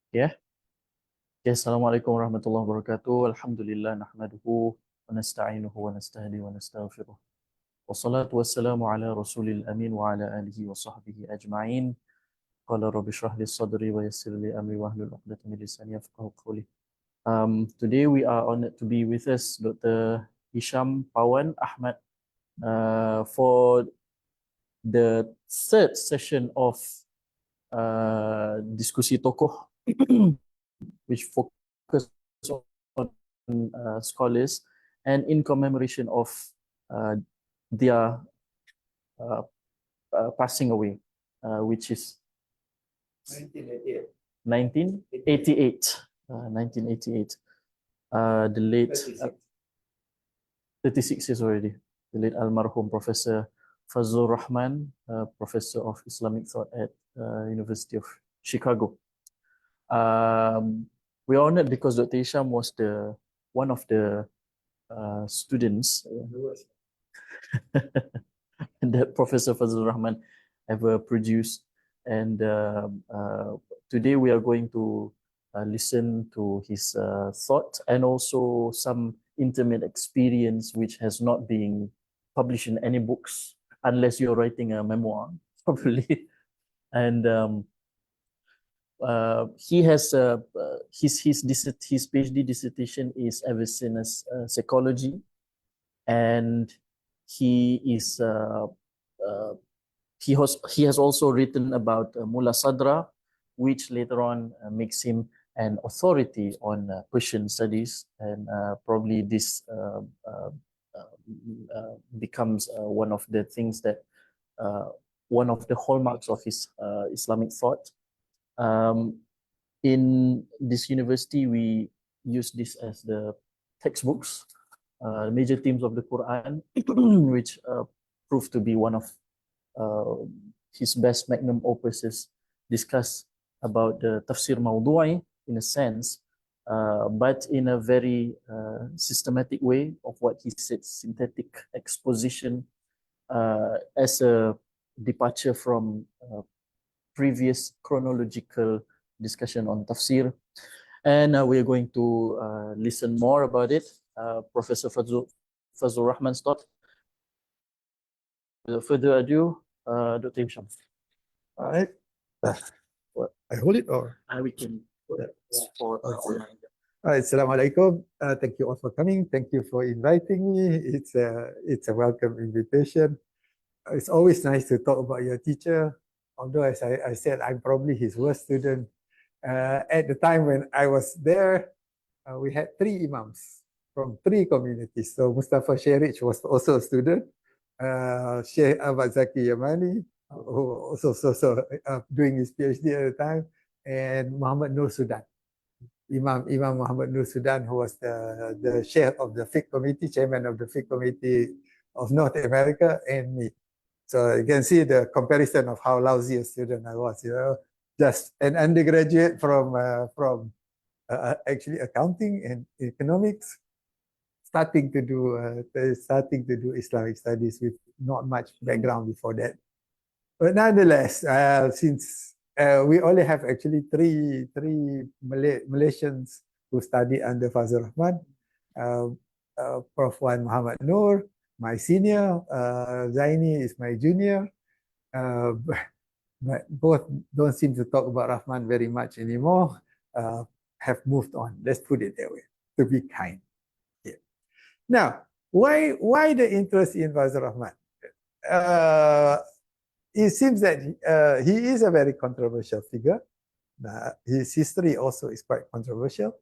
Yeah. Okay. Assalamualaikum warahmatullahi wabarakatuh. Alhamdulillah nahmaduhu wa nasta'inuhu wa nastahdi wa nastaghfiruh. Wassalatu wassalamu ala rasulil amin wa ala alihi wa sahbihi ajma'in. Qala rabbi shrah li sadri wa yassir li amri wa hlul 'uqdatam min lisani yafqahu qawli. Today we are honored to be with us Dr. Isham, Pawan, Ahmad for the third session of diskusi tokoh which focus on scholars and in commemoration of their passing away, which is 1988. 1988. The late 36 years already. The late almarhum Professor Fazlur Rahman, Professor of Islamic Thought at University of Chicago. We are honored because Dr. Isham was one of the students that Professor Fazlur Rahman ever produced. And today we are going to listen to his thought and also some intimate experience which has not been published in any books unless you're writing a memoir, probably. And he has his PhD dissertation is Avicenna's psychology, and he has also written about Mulla Sadra, which later on makes him an authority on Persian studies, and probably this becomes one of the things that one of the hallmarks of his Islamic thought. In this university, we use this as the textbooks, major themes of the Quran, which proved to be one of his best magnum opuses, discuss about the tafsir mawdu'i in a sense, but in a very systematic way of what he said, synthetic exposition as a departure from previous chronological discussion on tafsir. And we are going to listen more about it. Professor Fazlur Rahman's talk. Without further ado, Dr. Isham. All right. I hold it or? We can put it for All right. Assalamu alaikum. Thank you all for coming. Thank you for inviting me. It's a welcome invitation. It's always nice to talk about your teacher. Although, as I said, I'm probably his worst student. At the time when I was there, we had 3 imams from 3 communities. So Mustafa Sherich was also a student. Sheikh Ahmad Zaki Yamani, who also doing his PhD at the time, and Muhammad Nur Sudan. Imam Muhammad Nur Sudan, who was the chair of the fiqh committee, chairman of the fiqh committee of North America, and me. So you can see the comparison of how lousy a student I was, just an undergraduate from actually accounting and economics, starting to do Islamic studies with not much background before that. But nonetheless, since we only have actually three Malaysians who study under Fazlur Rahman, Prof. Wan Muhammad Noor, my senior, Zaini is my junior, but both don't seem to talk about Rahman very much anymore, have moved on. Let's put it that way, to be kind. Yeah. Now, why the interest in Fazlur Rahman? It seems that he is a very controversial figure. His history also is quite controversial.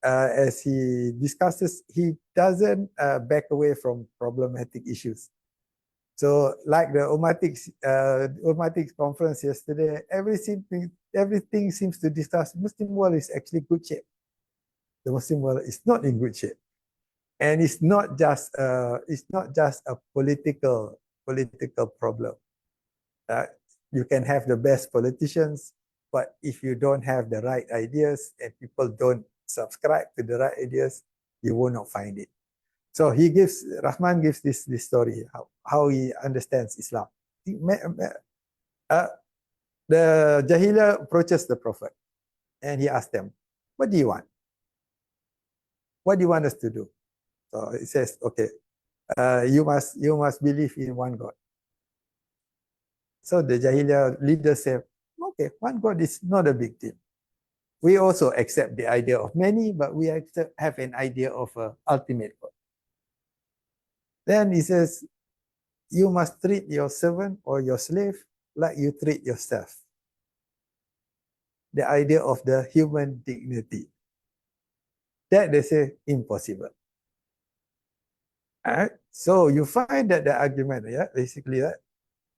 As he discusses, he doesn't back away from problematic issues. So, like the Ummatics conference yesterday, everything seems to discuss Muslim world is actually good shape. The Muslim world is not in good shape, and it's not just a political problem. You can have the best politicians, but if you don't have the right ideas and people don't subscribe to the right ideas, you will not find it. So Rahman gives this story, how he understands Islam. The Jahiliyyah approaches the Prophet and he asked them, what do you want? What do you want us to do? So it says, okay, you must believe in one God. So the Jahiliyyah leaders said, okay, one God is not a big deal. We also accept the idea of many, but we have an idea of an ultimate God. Then he says, you must treat your servant or your slave like you treat yourself. The idea of the human dignity. That they say impossible. Alright? So you find that the argument, yeah, basically that.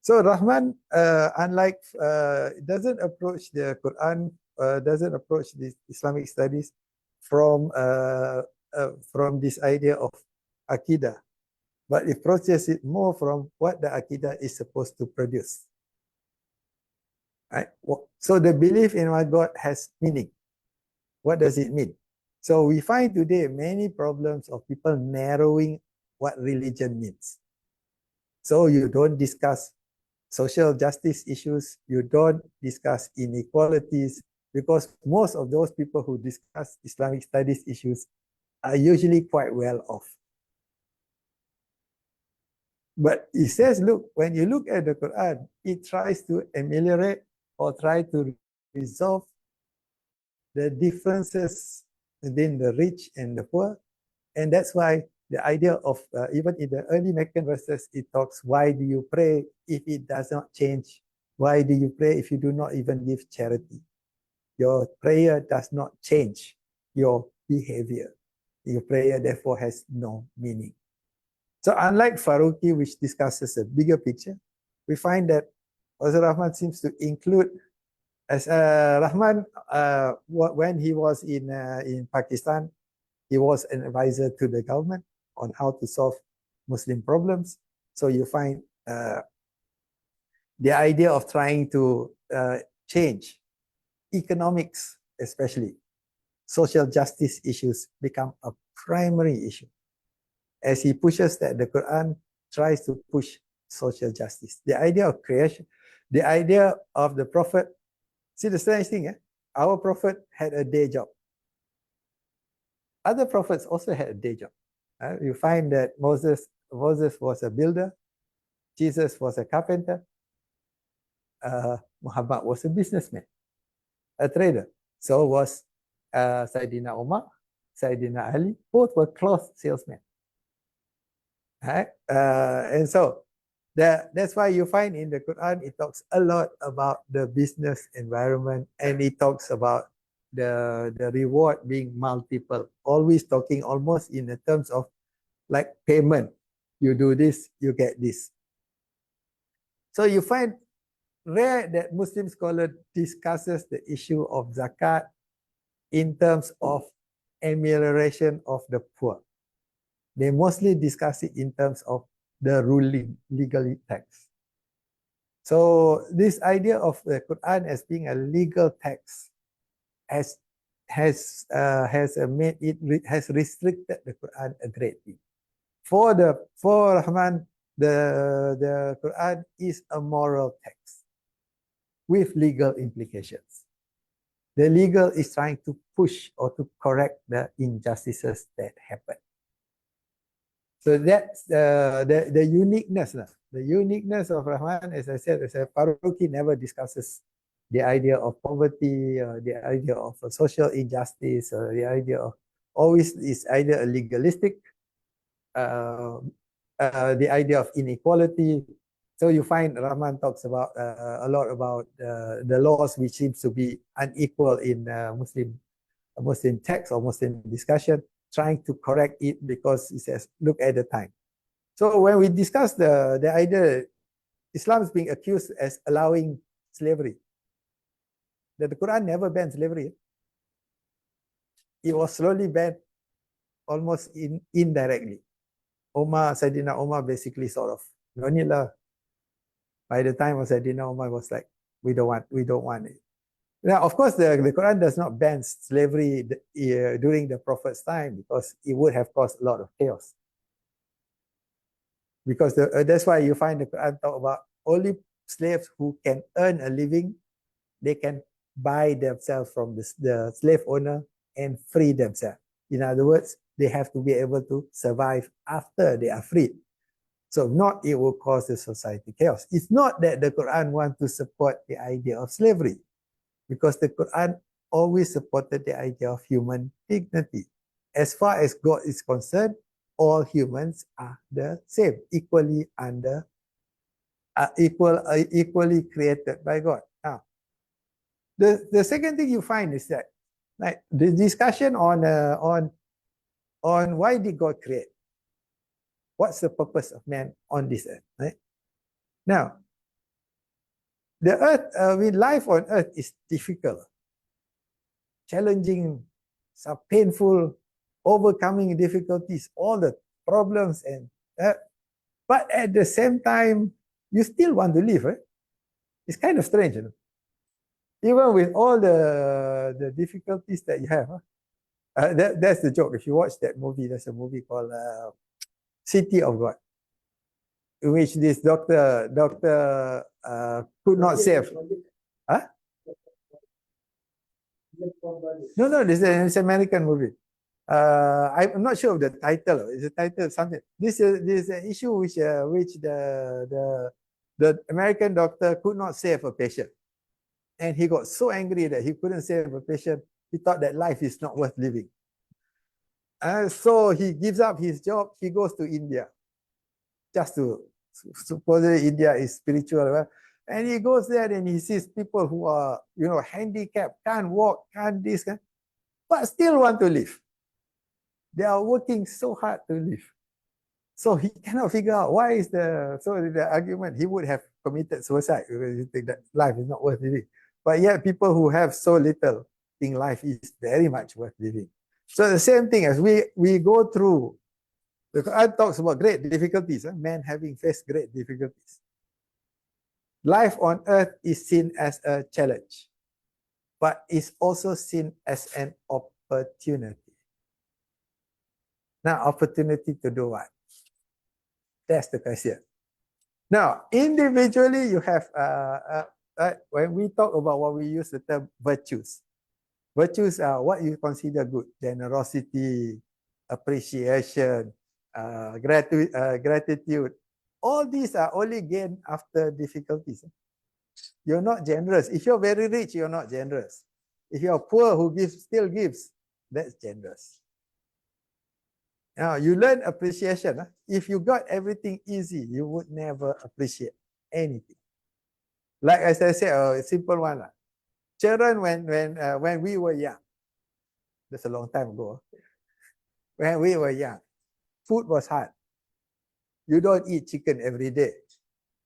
So Rahman, unlike, doesn't approach the Quran, doesn't approach the Islamic studies from this idea of Aqidah, but it approaches it more from what the Aqidah is supposed to produce. Right? So the belief in one God has meaning. What does it mean? So we find today many problems of people narrowing what religion means. So you don't discuss social justice issues, you don't discuss inequalities, because most of those people who discuss Islamic studies issues are usually quite well off. But it says, look, when you look at the Quran, it tries to ameliorate or try to resolve the differences within the rich and the poor. And that's why the idea of, even in the early Meccan verses, it talks, why do you pray if it does not change? Why do you pray if you do not even give charity? Your prayer does not change your behavior. Your prayer therefore has no meaning. So unlike Faruqi, which discusses a bigger picture, we find that Fazlur Rahman seems to include, as Rahman, when he was in Pakistan, he was an advisor to the government on how to solve Muslim problems. So you find the idea of trying to change economics, especially social justice issues, become a primary issue. As he pushes that, the Quran tries to push social justice. The idea of creation, the idea of the Prophet. See the strange thing, our Prophet had a day job. Other prophets also had a day job. You find that Moses was a builder, Jesus was a carpenter, Muhammad was a businessman, a trader. So was Sayyidina Umar, Sayyidina Ali, both were cloth salesmen. Right? And so that's why you find in the Quran, it talks a lot about the business environment, and it talks about the reward being multiple, always talking almost in the terms of like payment. You do this, you get this. So you find rare that Muslim scholar discusses the issue of zakat in terms of amelioration of the poor. They mostly discuss it in terms of the ruling legal text. So this idea of the Quran as being a legal text has restricted the Quran a great deal. For Rahman, the Quran is a moral text with legal implications. The legal is trying to push or to correct the injustices that happen. So that's the uniqueness. The uniqueness of Rahman, as I said, Faruqi never discusses the idea of poverty, the idea of social injustice, or the idea of always is either a legalistic, the idea of inequality. So you find Rahman talks about a lot about the laws which seems to be unequal in Muslim text or Muslim discussion, trying to correct it because he says, look at the time. So when we discuss the idea, Islam is being accused as allowing slavery. That the Quran never banned slavery. It was slowly banned almost indirectly. Sayyidina Umar basically sort of, vanilla. By the time of Sayyidina Umar was like, we don't want it. Now, of course, the Quran does not ban slavery during the Prophet's time because it would have caused a lot of chaos. Because that's why you find the Quran talk about only slaves who can earn a living, they can buy themselves from the slave owner and free themselves. In other words, they have to be able to survive after they are freed. So not it will cause the society chaos. It's not that the Quran wants to support the idea of slavery, because the Quran always supported the idea of human dignity. As far as God is concerned, all humans are the same, equally equally created by God. Now, the second thing you find is that, like, the discussion on why did God create? What's the purpose of man on this earth? Right? Now, the earth, life on earth is difficult, challenging, some painful, overcoming difficulties, all the problems, and but at the same time, you still want to live, right? It's kind of strange, you know? Even with all the difficulties that you have. That's the joke. If you watch that movie, there's a movie called City of God, in which this doctor could not save. Huh? No, this is an American movie. I'm not sure of the title. It's a title something. This is an issue which the American doctor could not save a patient, and he got so angry that he couldn't save a patient. He thought that life is not worth living. So he gives up his job. He goes to India, just to supposedly India is spiritual, and he goes there and he sees people who are, handicapped, can't walk, can't this, but still want to live. They are working so hard to live. So he cannot figure out why is the argument, he would have committed suicide because you think that life is not worth living. But yet people who have so little think life is very much worth living. So the same thing as we go through, the Quran talks about great difficulties, man having faced great difficulties. Life on earth is seen as a challenge, but is also seen as an opportunity. Now, opportunity to do what? That's the question. Now, individually, you have, when we talk about what we use the term virtues. Virtues are what you consider good: generosity, appreciation, gratitude. All these are only gained after difficulties. You're not generous. If you're very rich, you're not generous. If you're poor who still gives, that's generous. Now, you learn appreciation. If you got everything easy, you would never appreciate anything. Like as I said, a simple one. Children, when we were young, that's a long time ago. When we were young, food was hard. You don't eat chicken every day.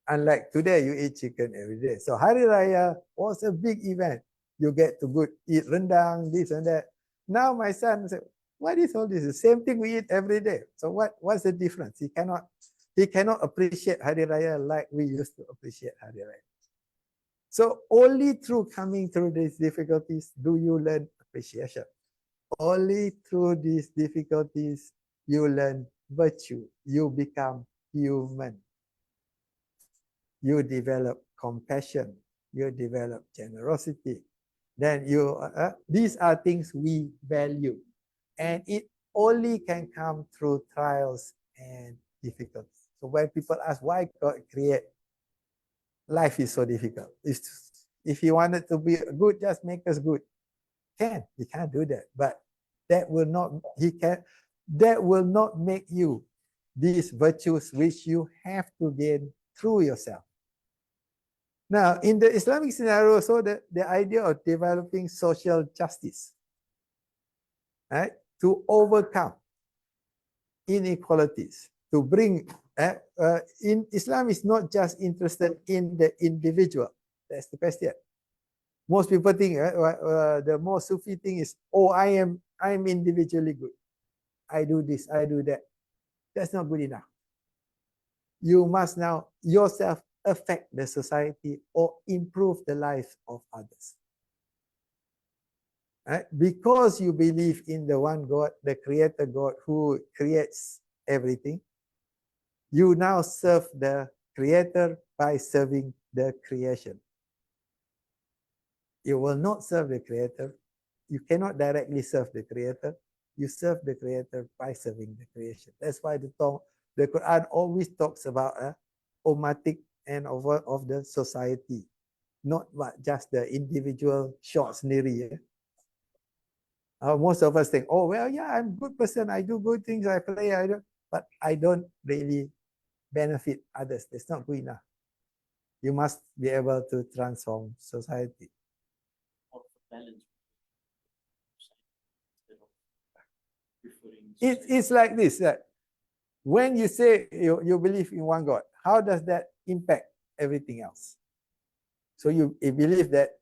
Unlike today, you eat chicken every day. So Hari Raya was a big event. You get to eat rendang, this and that. Now my son said, what is all this? The same thing we eat every day. So what's the difference? He cannot appreciate Hari Raya like we used to appreciate Hari Raya. So only through coming through these difficulties do you learn appreciation. Only through these difficulties you learn virtue. You become human. You develop compassion. You develop generosity. Then these are things we value. And it only can come through trials and difficulties. So when people ask why God create, life is so difficult. If he wanted to be good, just make us good. He can't do that. But that will not make you these virtues which you have to gain through yourself. Now, in the Islamic scenario, so the idea of developing social justice, right, to overcome inequalities, to bring, in Islam is not just interested in the individual. That's the question. Most people think the more Sufi thing is, I'm individually good. I do this, I do that. That's not good enough. You must now yourself affect the society or improve the life of others. Right? Because you believe in the one God, the creator God who creates everything, you now serve the creator by serving the creation. You will not serve the Creator. You cannot directly serve the Creator. You serve the Creator by serving the creation. That's why the Quran always talks about ummatic and of the society, not just the individual short sendiri. Most of us think, oh, well, yeah, I'm a good person. I do good things. I pray. But I don't really benefit others. That's not good enough. You must be able to transform society. It's like this. When you say you believe in one God, how does that impact everything else? So you believe that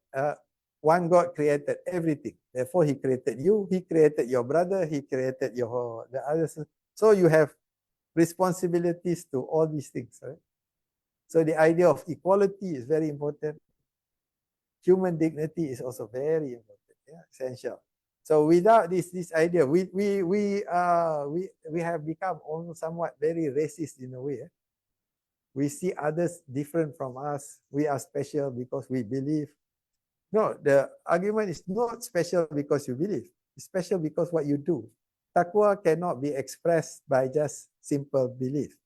one God created everything. Therefore, He created you. He created your brother. He created the others. So you have responsibilities to all these things. Right? So the idea of equality is very important. Human dignity is also very important, essential. So without this idea, we have become almost somewhat very racist in a way. We see others different from us. We are special because we believe. No, the argument is not special because you believe. It's special because what you do. Taqwa cannot be expressed by just simple belief.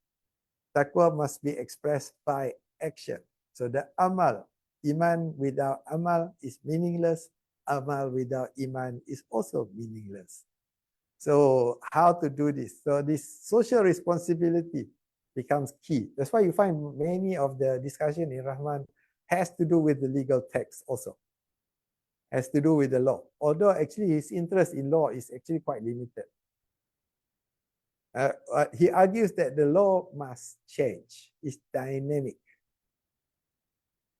Taqwa must be expressed by action. So the amal, iman without amal is meaningless. Amal without iman is also meaningless. So how to do this? So this social responsibility becomes key. That's why you find many of the discussion in Rahman has to do with the legal text also. Has to do with the law. Although actually his interest in law is actually quite limited. He argues that the law must change. It's dynamic.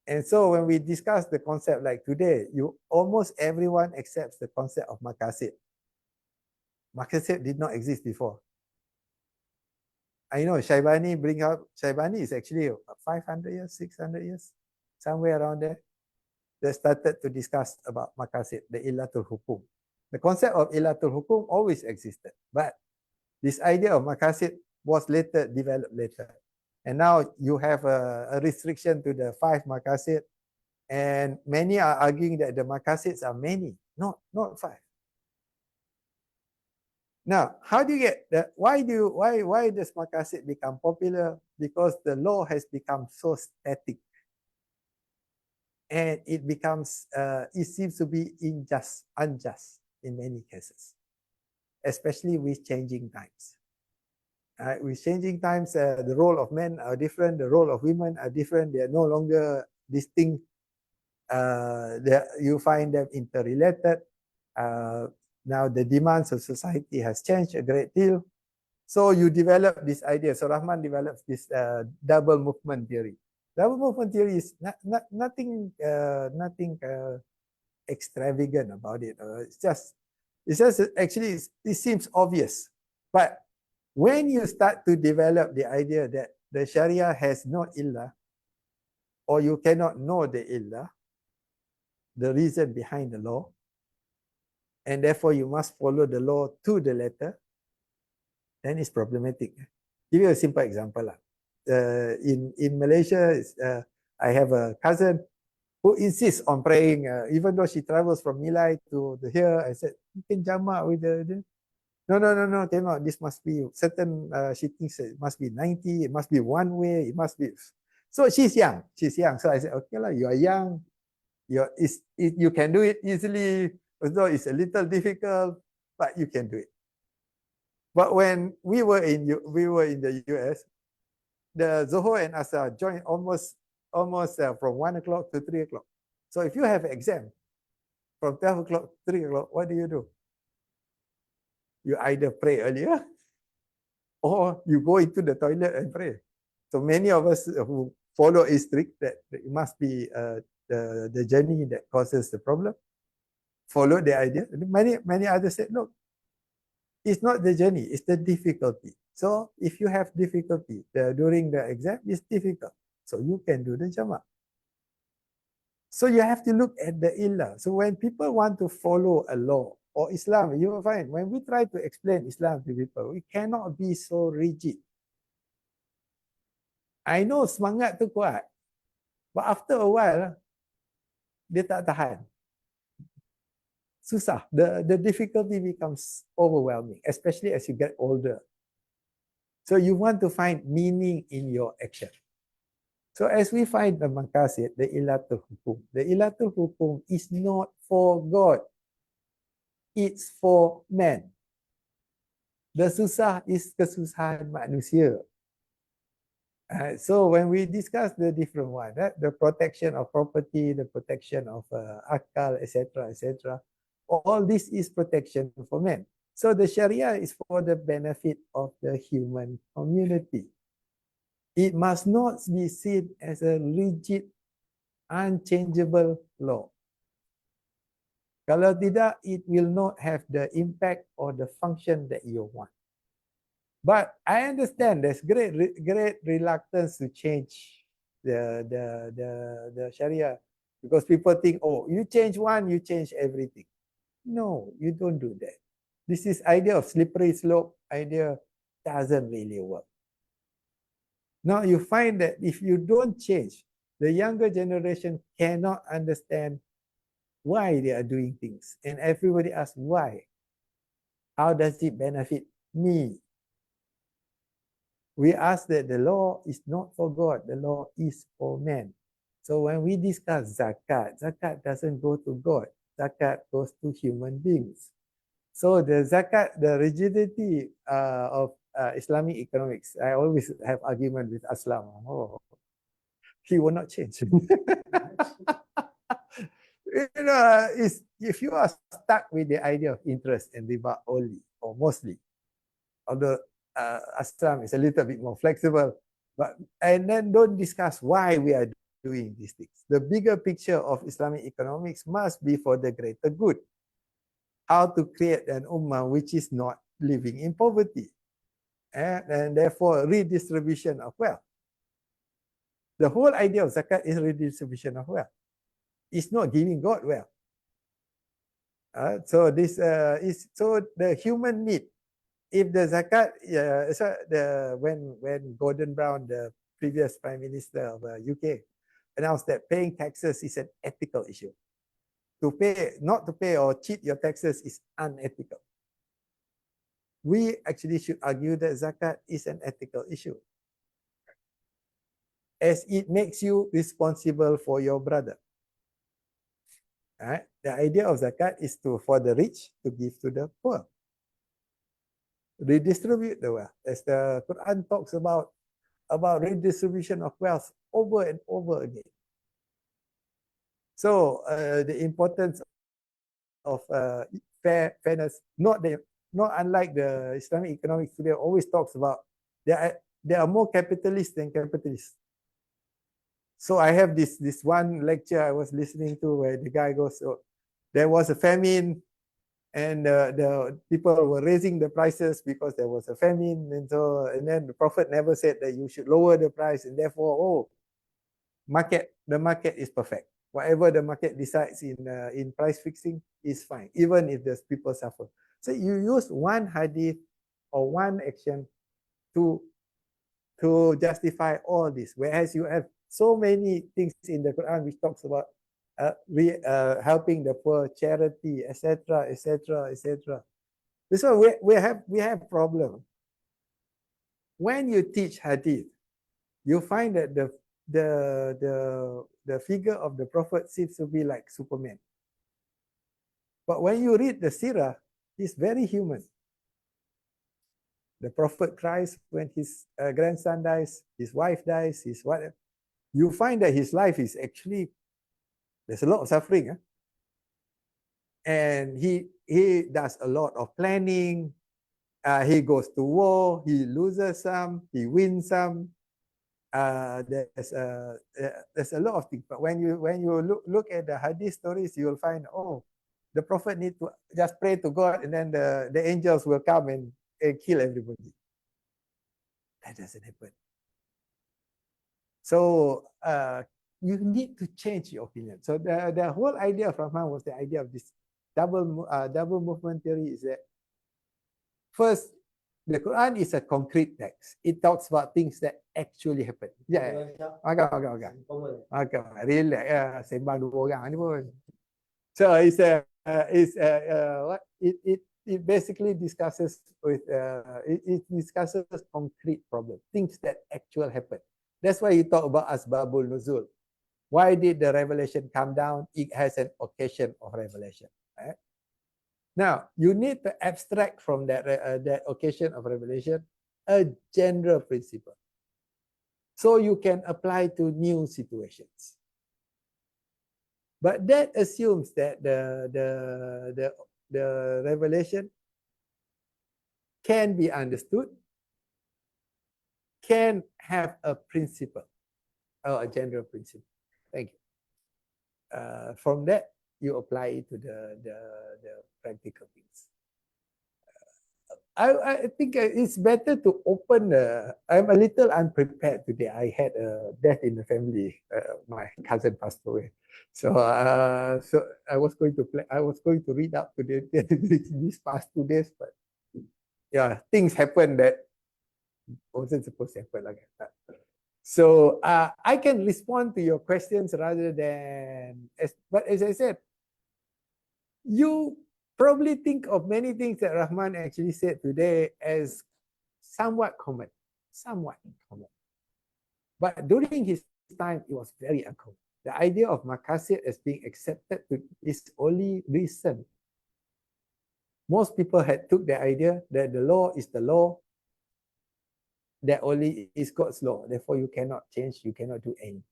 And so when we discuss the concept like today, almost everyone accepts the concept of maqasid. Maqasid did not exist before. I know Shaybani Shaybani is actually 500 years, 600 years, somewhere around there. They started to discuss about maqasid, the illatul hukum. The concept of illatul hukum always existed, but this idea of maqasid was developed later. And now you have a restriction to the 5 maqasid, and many are arguing that the maqasids are many, not 5. Now, how do you get that? Why does maqasid become popular? Because the law has become so static, and it becomes it seems to be unjust in many cases, especially with changing times. With changing times, the role of men are different, the role of women are different. They are no longer distinct. You find them interrelated. Now the demands of society has changed a great deal. So you develop this idea. So Rahman develops this double movement theory. Double movement theory is nothing extravagant about it. It's just actually it seems obvious, but when you start to develop the idea that the Sharia has no illah, or you cannot know the illah, the reason behind the law, and therefore you must follow the law to the letter, then it's problematic. Give you a simple example. In Malaysia, I have a cousin who insists on praying, even though she travels from Milai to here. I said, you can jamak with the no, cannot. This must be certain, she thinks it must be 90, it must be one way, it must be. So she's young. So I said, okay, you are young, you can do it easily, although it's a little difficult, but you can do it. But when we were in the US, the Zohor and Asar joined almost from 1 o'clock to 3 o'clock. So if you have an exam from 12 o'clock to 3 o'clock, what do? You either pray earlier or you go into the toilet and pray. So many of us who follow ISTAC that it must be the journey that causes the problem, follow the idea. Many others said, look, it's not the journey, it's the difficulty. So if you have difficulty during the exam, it's difficult. So you can do the jamak. So you have to look at the illah. So when people want to follow a law or Islam, you will find when we try to explain Islam to people, we cannot be so rigid. I know semangat tu kuat, but after a while, dia tak tahan. susah. The difficulty becomes overwhelming, especially as you get older. So you want to find meaning in your action. So as we find the maqasid, the ilatul hukum. The ilatul hukum is not for God. It's for man. The susah is kesusahan manusia. So when we discuss the different one, the protection of property, the protection of akal, etc., etc., all this is protection for men. So the Sharia is for the benefit of the human community. It must not be seen as a rigid, unchangeable law. Kalau tidak, it will not have the impact or the function that you want. But I understand there's great reluctance to change the Sharia, because people think, oh, you change one, you change everything. No, you don't do that. This is idea of slippery slope idea doesn't really work. Now you find that if you don't change, the younger generation cannot understand why they are doing things. And everybody asks why. How does it benefit me? We ask that the law is not for God, the law is for man. So when we discuss zakat, zakat doesn't go to God, zakat goes to human beings. So the zakat, the rigidity of Islamic economics, I always have argument with Aslam. Oh, he will not change. If you are stuck with the idea of interest and riba only or mostly, although Aslam is a little bit more flexible, and then don't discuss why we are doing these things. The bigger picture of Islamic economics must be for the greater good. How to create an ummah which is not living in poverty, and therefore redistribution of wealth. The whole idea of zakat is redistribution of wealth. It's not giving God wealth. So this is so the human need. If the zakat, when Gordon Brown, the previous Prime Minister of UK, announced that paying taxes is an ethical issue. To pay, not to pay or cheat your taxes is unethical. We actually should argue that zakat is an ethical issue, as it makes you responsible for your brother. The idea of zakat is for the rich to give to the poor. Redistribute the wealth, as the Quran talks about redistribution of wealth over and over again. So the importance of fairness, not unlike the Islamic economics today, always talks about there are more capitalists than capitalists. So I have this one lecture I was listening to where the guy goes, so there was a famine, and the people were raising the prices because there was a famine, and then the Prophet never said that you should lower the price, and therefore, the market is perfect. Whatever the market decides in price fixing is fine, even if there's people suffer. So you use one hadith or one action to justify all this, whereas you have so many things in the Quran which talks about helping the poor, charity, etc., etc., etc. This is why we have problem. When you teach hadith, you find that the figure of the Prophet seems to be like Superman. But when you read the Sirah, he's very human. The Prophet cries when his grandson dies, his wife dies, his whatever. You find that his life is actually, there's a lot of suffering. And he does a lot of planning. He goes to war, he loses some, he wins some. There's a lot of things. But when you look at the hadith stories, you will find, the Prophet need to just pray to God, and then the angels will come and kill everybody. That doesn't happen. So you need to change your opinion. So the whole idea of Rahman was the idea of this double movement theory. Is that first, the Quran is a concrete text. It talks about things that actually happen. Yeah. Okay. Relax. Sembang dua orang ni pun. So it's it basically discusses with it discusses concrete problems, things that actual happen. That's why you talk about asbabul nuzul. Why did the revelation come down? It has an occasion of revelation. Right? Now you need to abstract from that that occasion of revelation a general principle, so you can apply to new situations. But that assumes that the revelation can be understood, can have a principle or a general principle. Thank you. From that, you apply it to the practical things. I think it's better to open the. I'm a little unprepared today. I had a death in the family. My cousin passed away, so so I was going to play. I was going to read out today these past 2 days, but yeah, things happened that wasn't supposed to happen like that. So I can respond to your questions rather than, but as I said, you probably think of many things that Rahman actually said today as somewhat common. But during his time, it was very uncommon. The idea of maqasid as being accepted is only recent. Most people had took the idea that the law is the law, that only is God's law. Therefore, you cannot change, you cannot do anything.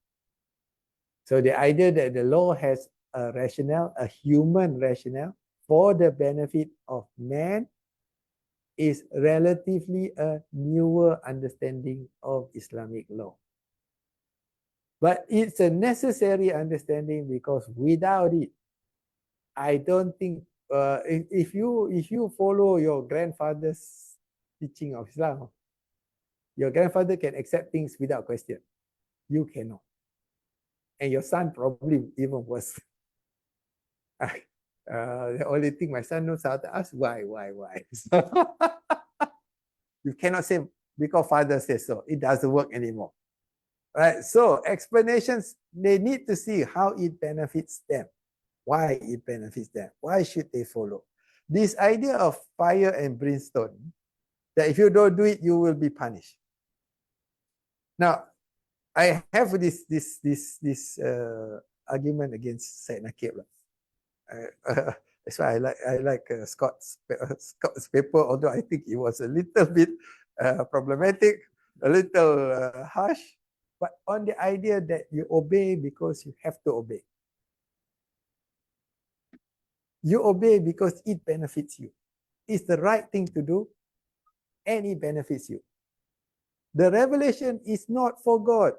So the idea that the law has a rationale, a human rationale, for the benefit of man is relatively a newer understanding of Islamic law. But it's a necessary understanding, because without it, I don't think if you follow your grandfather's teaching of Islam, your grandfather can accept things without question. You cannot. And your son probably even worse. The only thing my son knows how to ask, why? You cannot say because father says so. It doesn't work anymore. Right? So explanations, they need to see how it benefits them. Why it benefits them. Why should they follow? This idea of fire and brimstone, that if you don't do it, you will be punished. Now, I have this argument against Syed Nakib. That's why I like Scott's paper, although I think it was a little bit problematic, a little harsh, but on the idea that you obey because you have to obey. You obey because it benefits you. It's the right thing to do, and it benefits you. The revelation is not for God.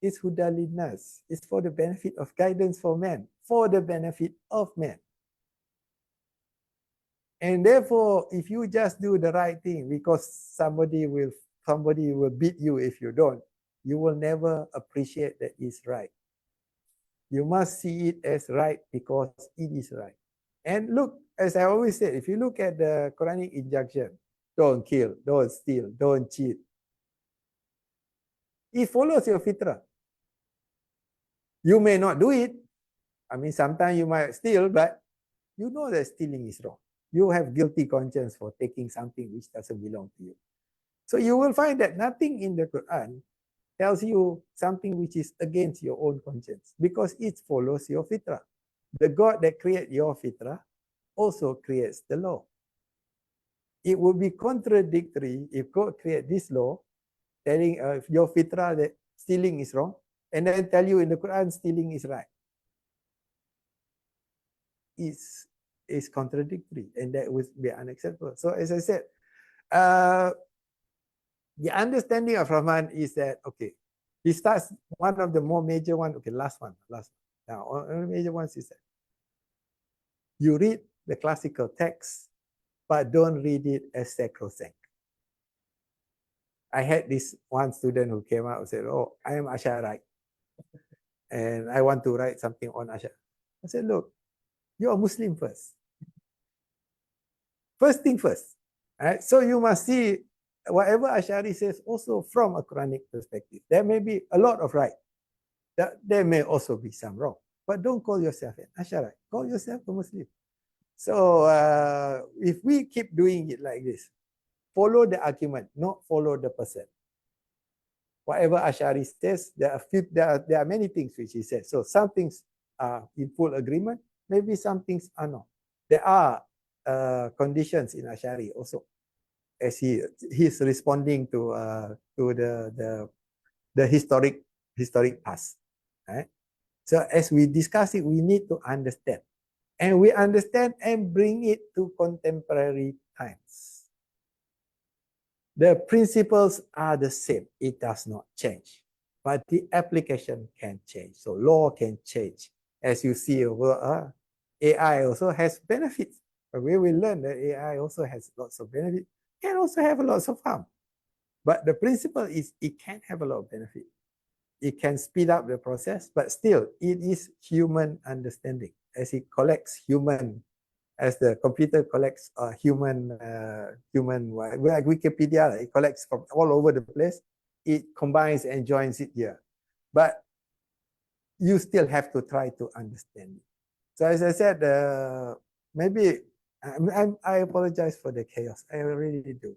It's hudalinas. It's for the benefit of guidance for man, for the benefit of man. And therefore, if you just do the right thing because somebody will beat you if you don't, you will never appreciate that it's right. You must see it as right because it is right. And look, as I always said, if you look at the Quranic injunction, don't kill, don't steal, don't cheat, it follows your fitrah. You may not do it. I mean, sometimes you might steal, but you know that stealing is wrong. You have guilty conscience for taking something which doesn't belong to you. So you will find that nothing in the Quran tells you something which is against your own conscience, because it follows your fitrah. The God that created your fitrah also creates the law. It would be contradictory if God created this law, telling your fitrah that stealing is wrong, and then tell you in the Quran stealing is right. Is contradictory, and that would be unacceptable. So as I said, the understanding of Rahman is that, okay, he starts one of the more major ones, okay, last one. Now, one of the major ones is that you read the classical text, but don't read it as sacrosanct. I had this one student who came out and said, oh, I am Asharite, and I want to write something on Ashar. I said, look, you're a Muslim first. First thing first. Right? So you must see whatever Ash'ari says also from a Quranic perspective. There may be a lot of right. There may also be some wrong. But don't call yourself an Ash'ari. Call yourself a Muslim. So if we keep doing it like this, follow the argument, not follow the person. Whatever Ash'ari says, there are many things which he says. So some things are in full agreement, maybe some things are not. There are conditions in Ash'ari also, as he's responding to the historic past. Right? So as we discuss it, we need to understand. And we understand and bring it to contemporary times. The principles are the same. It does not change. But the application can change. So law can change. As you see over AI also has benefits. But we will learn that AI also has lots of benefits. Can also have lots of harm. But the principle is it can have a lot of benefit. It can speed up the process, but still it is human understanding as it collects human, as the computer collects human like Wikipedia, it collects from all over the place. It combines and joins it here. But you still have to try to understand it. So as I said, maybe I apologize for the chaos. I really do.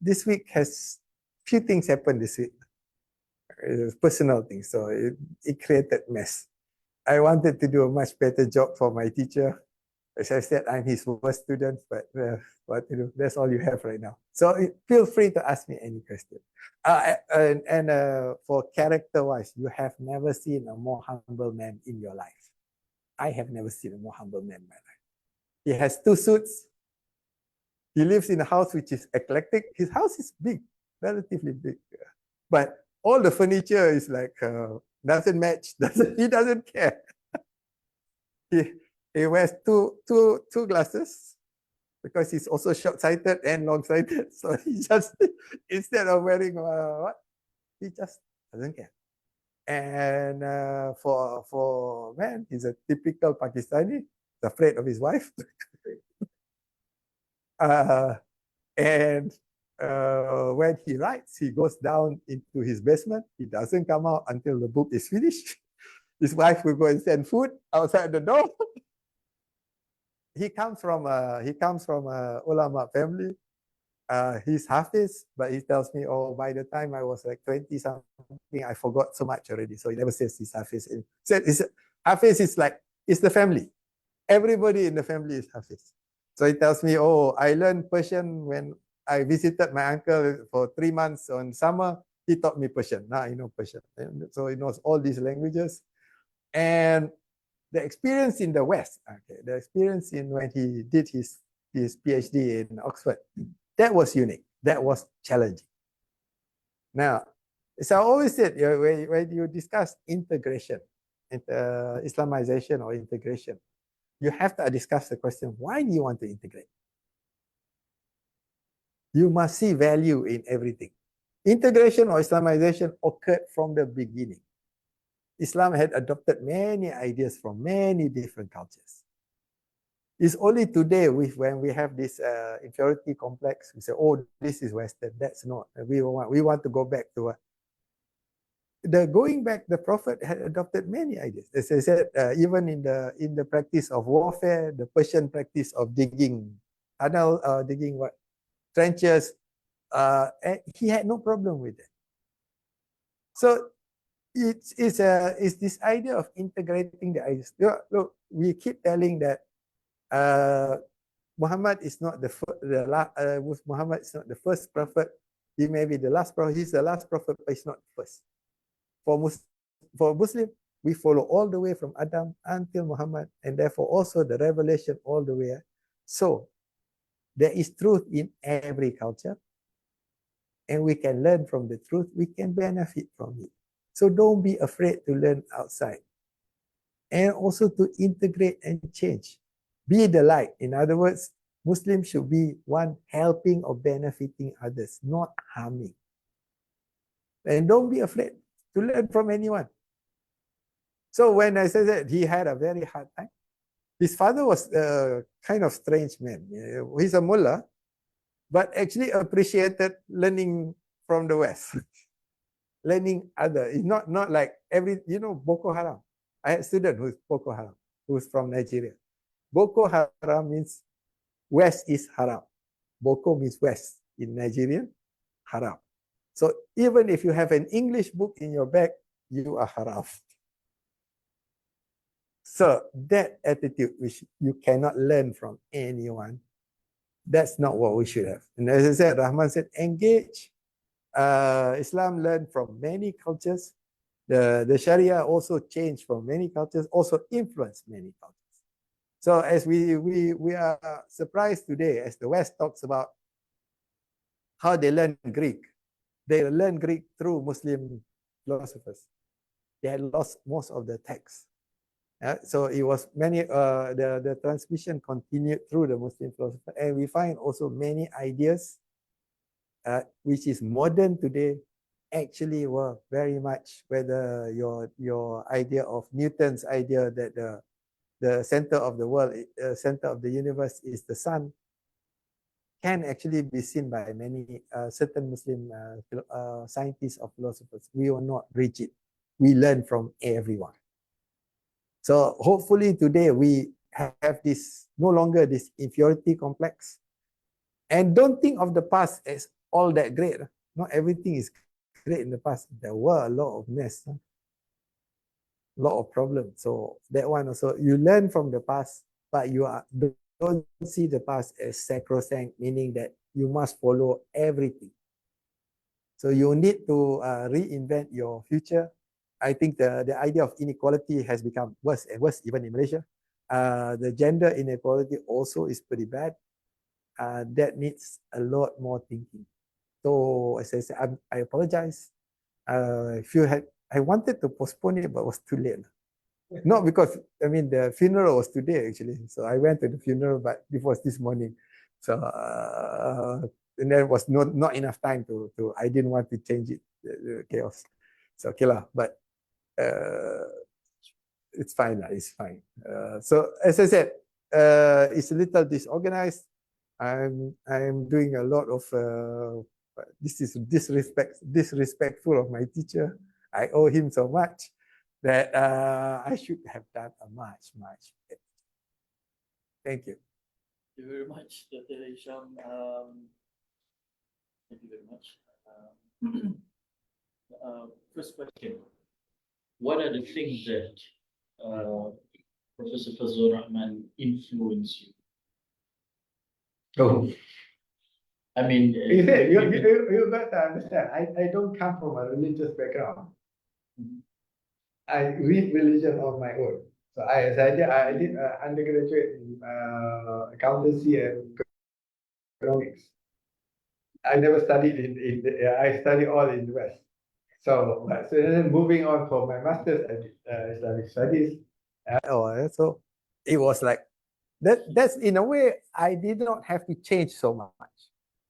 This week has few things happened this week. Personal things, so it created mess. I wanted to do a much better job for my teacher. As I said, I'm his worst student, but what to do? That's all you have right now. So feel free to ask me any question. For character-wise, you have never seen a more humble man in your life. I have never seen a more humble man in my life. He has 2 suits. He lives in a house which is eclectic. His house is big, relatively big. But all the furniture is like, doesn't match. He doesn't care. He wears two glasses because he's also short-sighted and long-sighted. So he just, instead of wearing what, he just doesn't care. And for man, he's a typical Pakistani. He's afraid of his wife. And when he writes, he goes down into his basement. He doesn't come out until the book is finished. His wife will go and send food outside the door. He comes from a ulama family. He's Hafiz, but he tells me, oh, by the time I was like 20 something, I forgot so much already. So he never says he's Hafiz. Hafiz is like, it's the family. Everybody in the family is Hafiz. So he tells me, oh, I learned Persian when I visited my uncle for 3 months on summer. He taught me Persian. Now I know Persian. So he knows all these languages. And the experience in the West, okay, the experience in when he did his PhD in Oxford, that was unique. That was challenging. Now, as I always said, when you discuss integration, Islamization or integration, you have to discuss the question, why do you want to integrate? You must see value in everything. Integration or Islamization occurred from the beginning. Islam had adopted many ideas from many different cultures. It's only today when we have this inferiority complex, we say, oh, this is Western. That's not. We want to go back to the Prophet had adopted many ideas. As I said, even in the practice of warfare, the Persian practice of digging trenches, he had no problem with it. So it's this idea of integrating the ideas. Look, we keep telling that Muhammad is not Muhammad is not the first prophet. He may be the last prophet. He's the last prophet, but he's not the first. For Muslim, we follow all the way from Adam until Muhammad, and therefore also the revelation all the way. So there is truth in every culture, and we can learn from the truth. We can benefit from it. So don't be afraid to learn outside, and also to integrate and change. Be the light. In other words, Muslims should be one helping or benefiting others, not harming. And don't be afraid to learn from anyone. So when I said that he had a very hard time, his father was a kind of strange man. He's a mullah, but actually appreciated learning from the West. Learning other. It's not like Boko Haram. I had a student who's Boko Haram. who's from Nigeria. Boko Haram means West is haram. Boko means West in Nigerian, haram. So even if you have an English book in your bag, you are haram. So that attitude, which you cannot learn from anyone, that's not what we should have. And as I said, Rahman said, engage. Islam learned from many cultures. The Sharia also changed from many cultures, also influenced many cultures. So as we are surprised today, as the West talks about how they learn Greek. They learn Greek through Muslim philosophers. They had lost most of the text. So it was many, the transmission continued through the Muslim philosopher. And we find also many ideas which is modern today actually were very much whether your idea of Newton's idea that the center of the world, center of the universe is the sun, can actually be seen by many certain Muslim scientists or philosophers. We are not rigid. We learn from everyone. So hopefully today we have this, no longer this inferiority complex. And don't think of the past as all that great. Not everything is great in the past. There were a lot of mess, a lot of problems. So that one also, you learn from the past, but you don't see the past as sacrosanct, meaning that you must follow everything. So you need to reinvent your future. I think the idea of inequality has become worse and worse, even in Malaysia. The gender inequality also is pretty bad. That needs a lot more thinking. So as I said, I apologize. If you had, I wanted to postpone it, but it was too late. Not because, I mean, the funeral was today actually. So I went to the funeral, but it was this morning. So, and there was not enough time to I didn't want to change it, the chaos. So, okay lah, but it's fine, it's fine. So as I said, it's a little disorganized. I'm doing a lot of, this is disrespectful of my teacher. I owe him so much that I should have done a much better. Thank you. Thank you very much, Dr. Isham. Thank you very much. First question. What are the things that Professor Fazlur Rahman influenced you? Oh. I mean, you got to understand, I don't come from a religious background. Mm-hmm. I read religion on my own. So I did undergraduate in accountancy and economics. I never studied I studied all in the West. So then moving on for my master's, I did Islamic studies. So it was like, that's in a way, I did not have to change so much.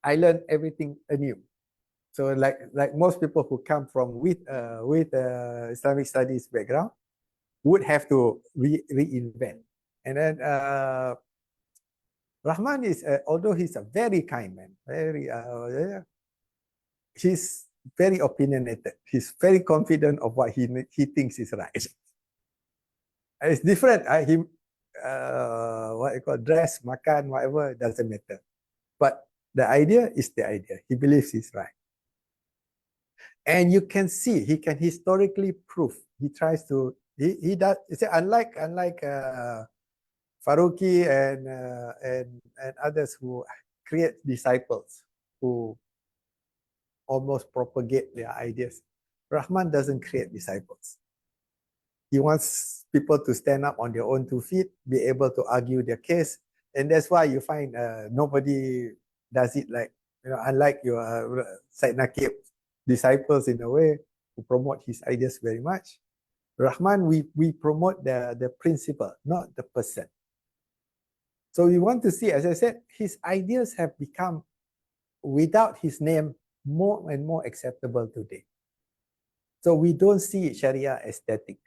I learned everything anew. So like most people who come from with Islamic studies background would have to reinvent. And then Rahman is, although he's a very kind man, he's very opinionated. He's very confident of what he thinks is right. It's different. What you call dress, makan, whatever, doesn't matter. But the idea is the idea. He believes he's right. And you can see, he can historically prove. He tries to, he does, unlike Faruqi and others who create disciples who almost propagate their ideas. Rahman doesn't create disciples. He wants people to stand up on their own 2 feet, be able to argue their case. And that's why you find nobody does it like, unlike your Said Naqib disciples in a way who promote his ideas very much. Rahman, we promote the principle, not the person. So we want to see, as I said, his ideas have become, without his name, more and more acceptable today. So we don't see Sharia as static.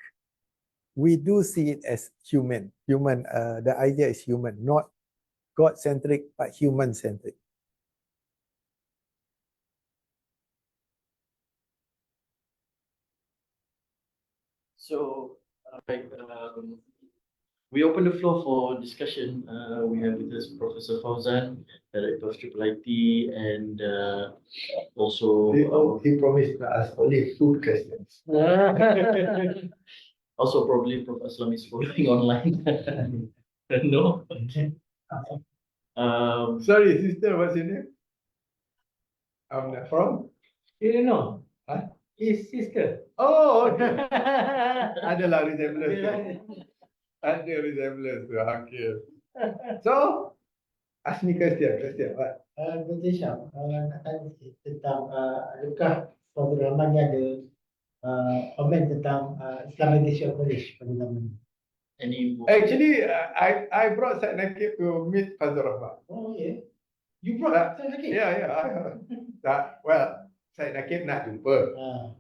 We do see it as human. The idea is human, not God-centric, but human-centric. So, we open the floor for discussion. We have with us Professor Fauzan, Director of Triple IT, and also He promised to ask only 2 questions. also probably Prof. Aslam is following online. No. Sorry, sister, what's your name? From? You don't know? Huh? His sister. Oh, okay. Adalah resemblance. Ada resemblance. Okay. So, ask me question. What? Betul Isham, nak tanya sikit tentang adakah Fazlur Rahman ni ada komen tentang Islamization of knowledge pada zaman ni? Any Actually, I brought Syed Nakib to meet Fazlur Rahman. Oh yeah. You brought Syed Nakib? Yeah. Well, Syed Nakib nak jumpa. Ah.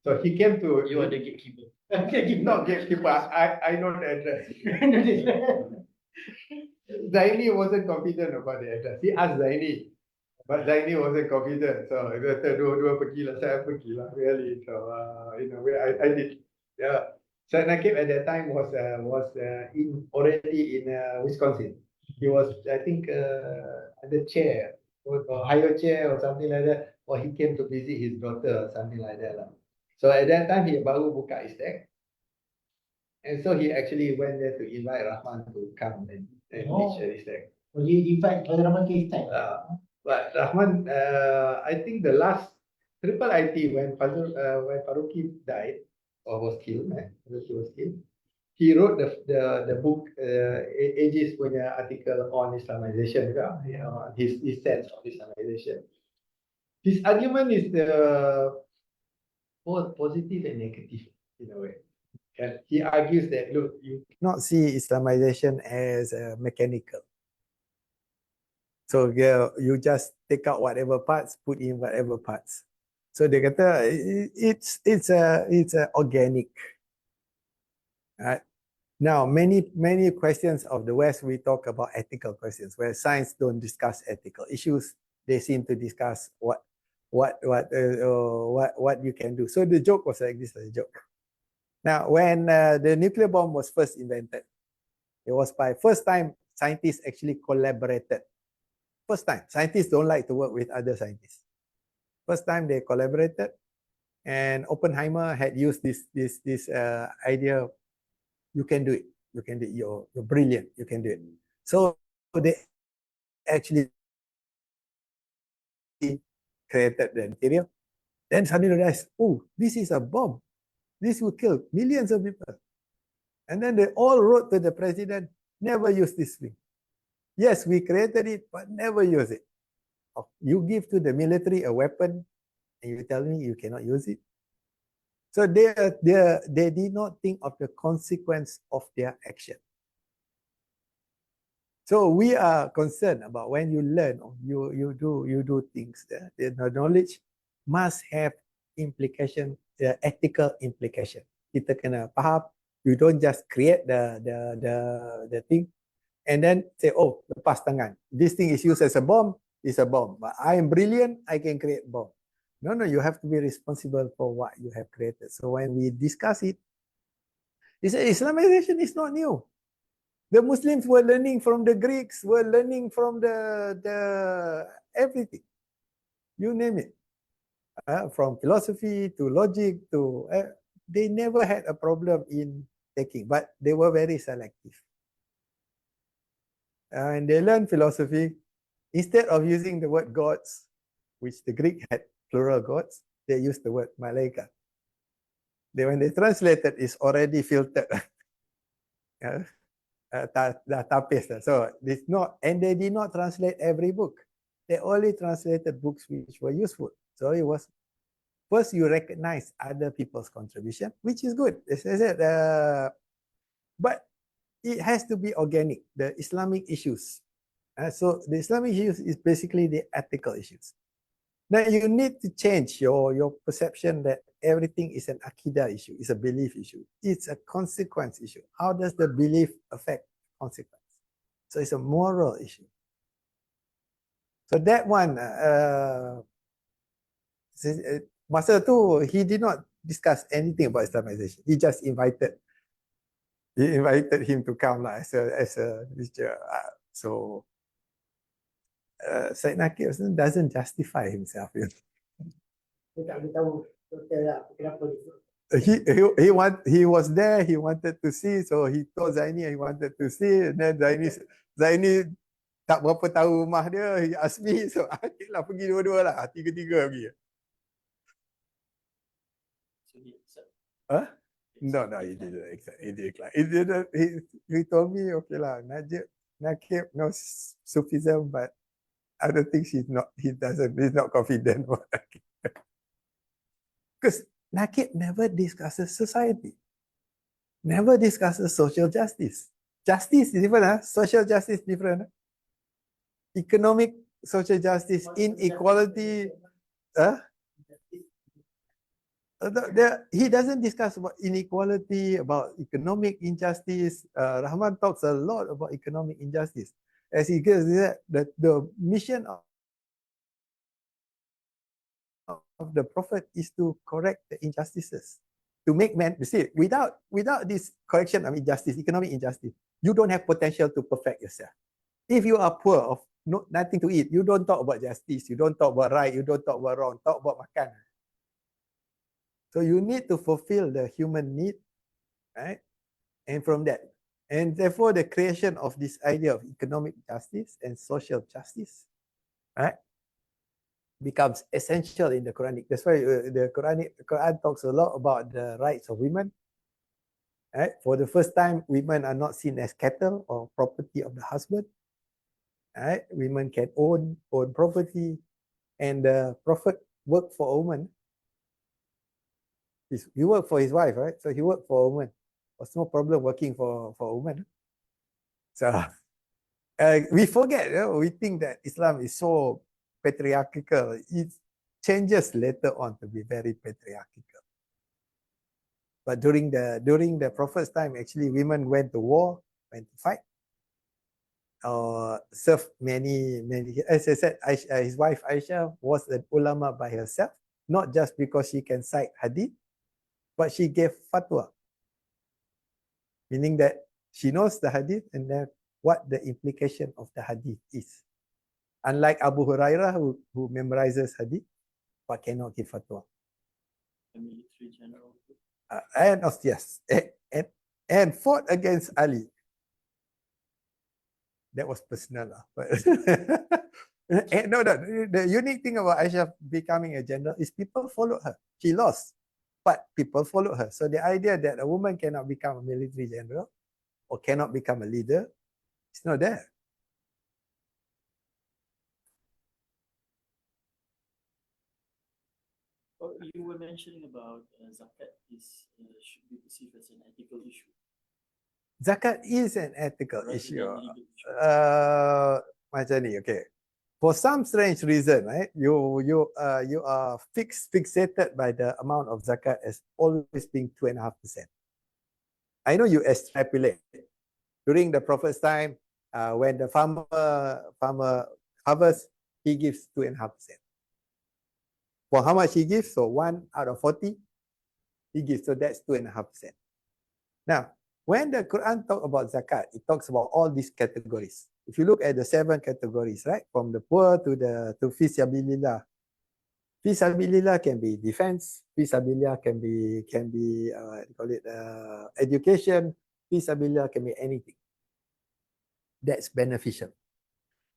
So he came to. You are the gatekeeper. Not gatekeeper. I know the address. Zaini wasn't confident about the address. He asked Zaini, but Zaini wasn't confident. So he kata dua-dua pergilah, saya pergilah really. So in a way, I did. Yeah. Syed Nakib at that time was already in Wisconsin. He was, I think, the chair or higher chair or something like that. Or he came to visit his daughter or something like that lah. So at that time he baru buka ISTAC. And so he actually went there to invite Rahman to come and teach at ISTAC. Oh, you invite Fazlur Rahman ke ISTAC? But Rahman, I think the last triple IT when Faruqi died or was killed, he wrote the book Aegis punya article on Islamization juga, his sense of Islamization. His argument is both positive and negative in a way. And he argues that, look, you cannot see Islamization as mechanical. So you just take out whatever parts, put in whatever parts. So dia kata it's organic. Right? Now many questions of the West, we talk about ethical questions where science don't discuss ethical issues. They seem to discuss what you can do. So the joke was like this, the joke. Now, when the nuclear bomb was first invented, it was by first time scientists actually collaborated. First time, scientists don't like to work with other scientists. First time they collaborated, and Oppenheimer had used this idea. You can do it. You can do it. You're brilliant. You can do it. So they actually created the material. Then suddenly realized, oh, this is a bomb. This will kill millions of people. And then they all wrote to the president, never use this thing. Yes, we created it, but never use it. You give to the military a weapon, and you tell me you cannot use it. So they did not think of the consequence of their action. So we are concerned about when you learn, you do things. The knowledge must have implication, ethical implication. Kita kena faham. You don't just create the thing and then say, oh, lepas tangan. This thing is used as a bomb. It's a bomb. But I am brilliant. I can create bomb. No, you have to be responsible for what you have created. So when we discuss it, Islamization is not new. The Muslims were learning from the Greeks, were learning from the everything. You name it. From philosophy to logic to... they never had a problem in taking, but they were very selective. And they learned philosophy. Instead of using the word gods, which the Greek had plural gods, they used the word malaika. When they translated, it's already filtered. So it's not, and they did not translate every book. They only translated books which were useful. So it was, first you recognize other people's contribution, which is good. As I said, but it has to be organic, the Islamic issues. So the Islamic issues is basically the ethical issues. Now you need to change your perception that everything is an akidah issue, it's a belief issue. It's a consequence issue. How does the belief affect consequence? So it's a moral issue. So that one, masa tu, he did not discuss anything about Islamization. He just invited He invited him to come as a teacher. Syed Nakib doesn't justify himself. You know? Dia tak beritahu total lah kenapa dia. He was there. He wanted to see, so he told Zaini he wanted to see. And then Zaini tak berapa tahu rumah dia. He asked me, so okay lah, pergi dua-dua lah, tiga-tiga pergi. So he accept. Huh? No, he didn't accept. He didn't. He told me, okay lah, Nakib knows Sufism, but other things he's not confident about Nakib. Because Nakib never discusses society, never discusses social justice. Justice is different, social justice is different. Economic social justice, inequality. He doesn't discuss about inequality, about economic injustice. Rahman talks a lot about economic injustice. As he gives that the mission of the Prophet is to correct the injustices, to make men, you see, without this correction of injustice, economic injustice, you don't have potential to perfect yourself. If you are poor, of nothing to eat, you don't talk about justice, you don't talk about right, you don't talk about wrong, talk about makan. So you need to fulfill the human need, right? And from that, and therefore the creation of this idea of economic justice and social justice, right, becomes essential in the Quranic. That's why the Quran talks a lot about the rights of women. Right? For the first time, women are not seen as cattle or property of the husband. Right? Women can own property, and the Prophet worked for a woman. He worked for his wife, right? So he worked for a woman. There's no problem working for a woman. So we forget, we think that Islam is so patriarchal. It changes later on to be very patriarchal. But during the Prophet's time, actually, women went to war, went to fight, served many. As I said, his wife Aisha was an ulama by herself, not just because she can cite hadith, but she gave fatwa, meaning that she knows the hadith and then what the implication of the hadith is. Unlike Abu Hurairah, who memorizes hadith but cannot give fatwa. A military general. And fought against Ali. That was personal. But no, the unique thing about Aisha becoming a general is people followed her. She lost, but people followed her. So the idea that a woman cannot become a military general or cannot become a leader is not there. You were mentioning about zakat should be perceived as an ethical issue. Zakat is an ethical issue. Macam ni, okay. For some strange reason, right? You are fixated by the amount of zakat as always being 2.5%. I know you extrapolate. During the Prophet's time, when the farmer harvests, he gives 2.5%. For how much he gives? So 1 out of 40, he gives. So that's 2.5%. Now, when the Quran talks about zakat, it talks about all these categories. If you look at the 7 categories, right, from the poor to fi sabilillah. Fi sabilillah can be defense. Fi sabilillah can be education. Fi sabilillah can be anything. That's beneficial.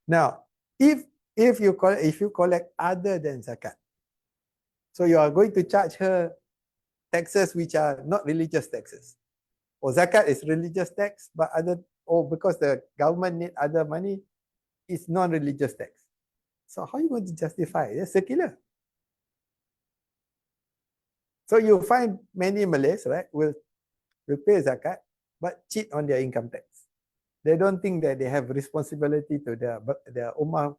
Now, if you collect other than zakat, so you are going to charge her taxes which are not religious taxes. Or zakat is religious tax, but because the government need other money, it's non-religious tax. So how are you going to justify it? It's circular. So you find many Malays, right, will pay zakat, but cheat on their income tax. They don't think that they have responsibility to their ummah.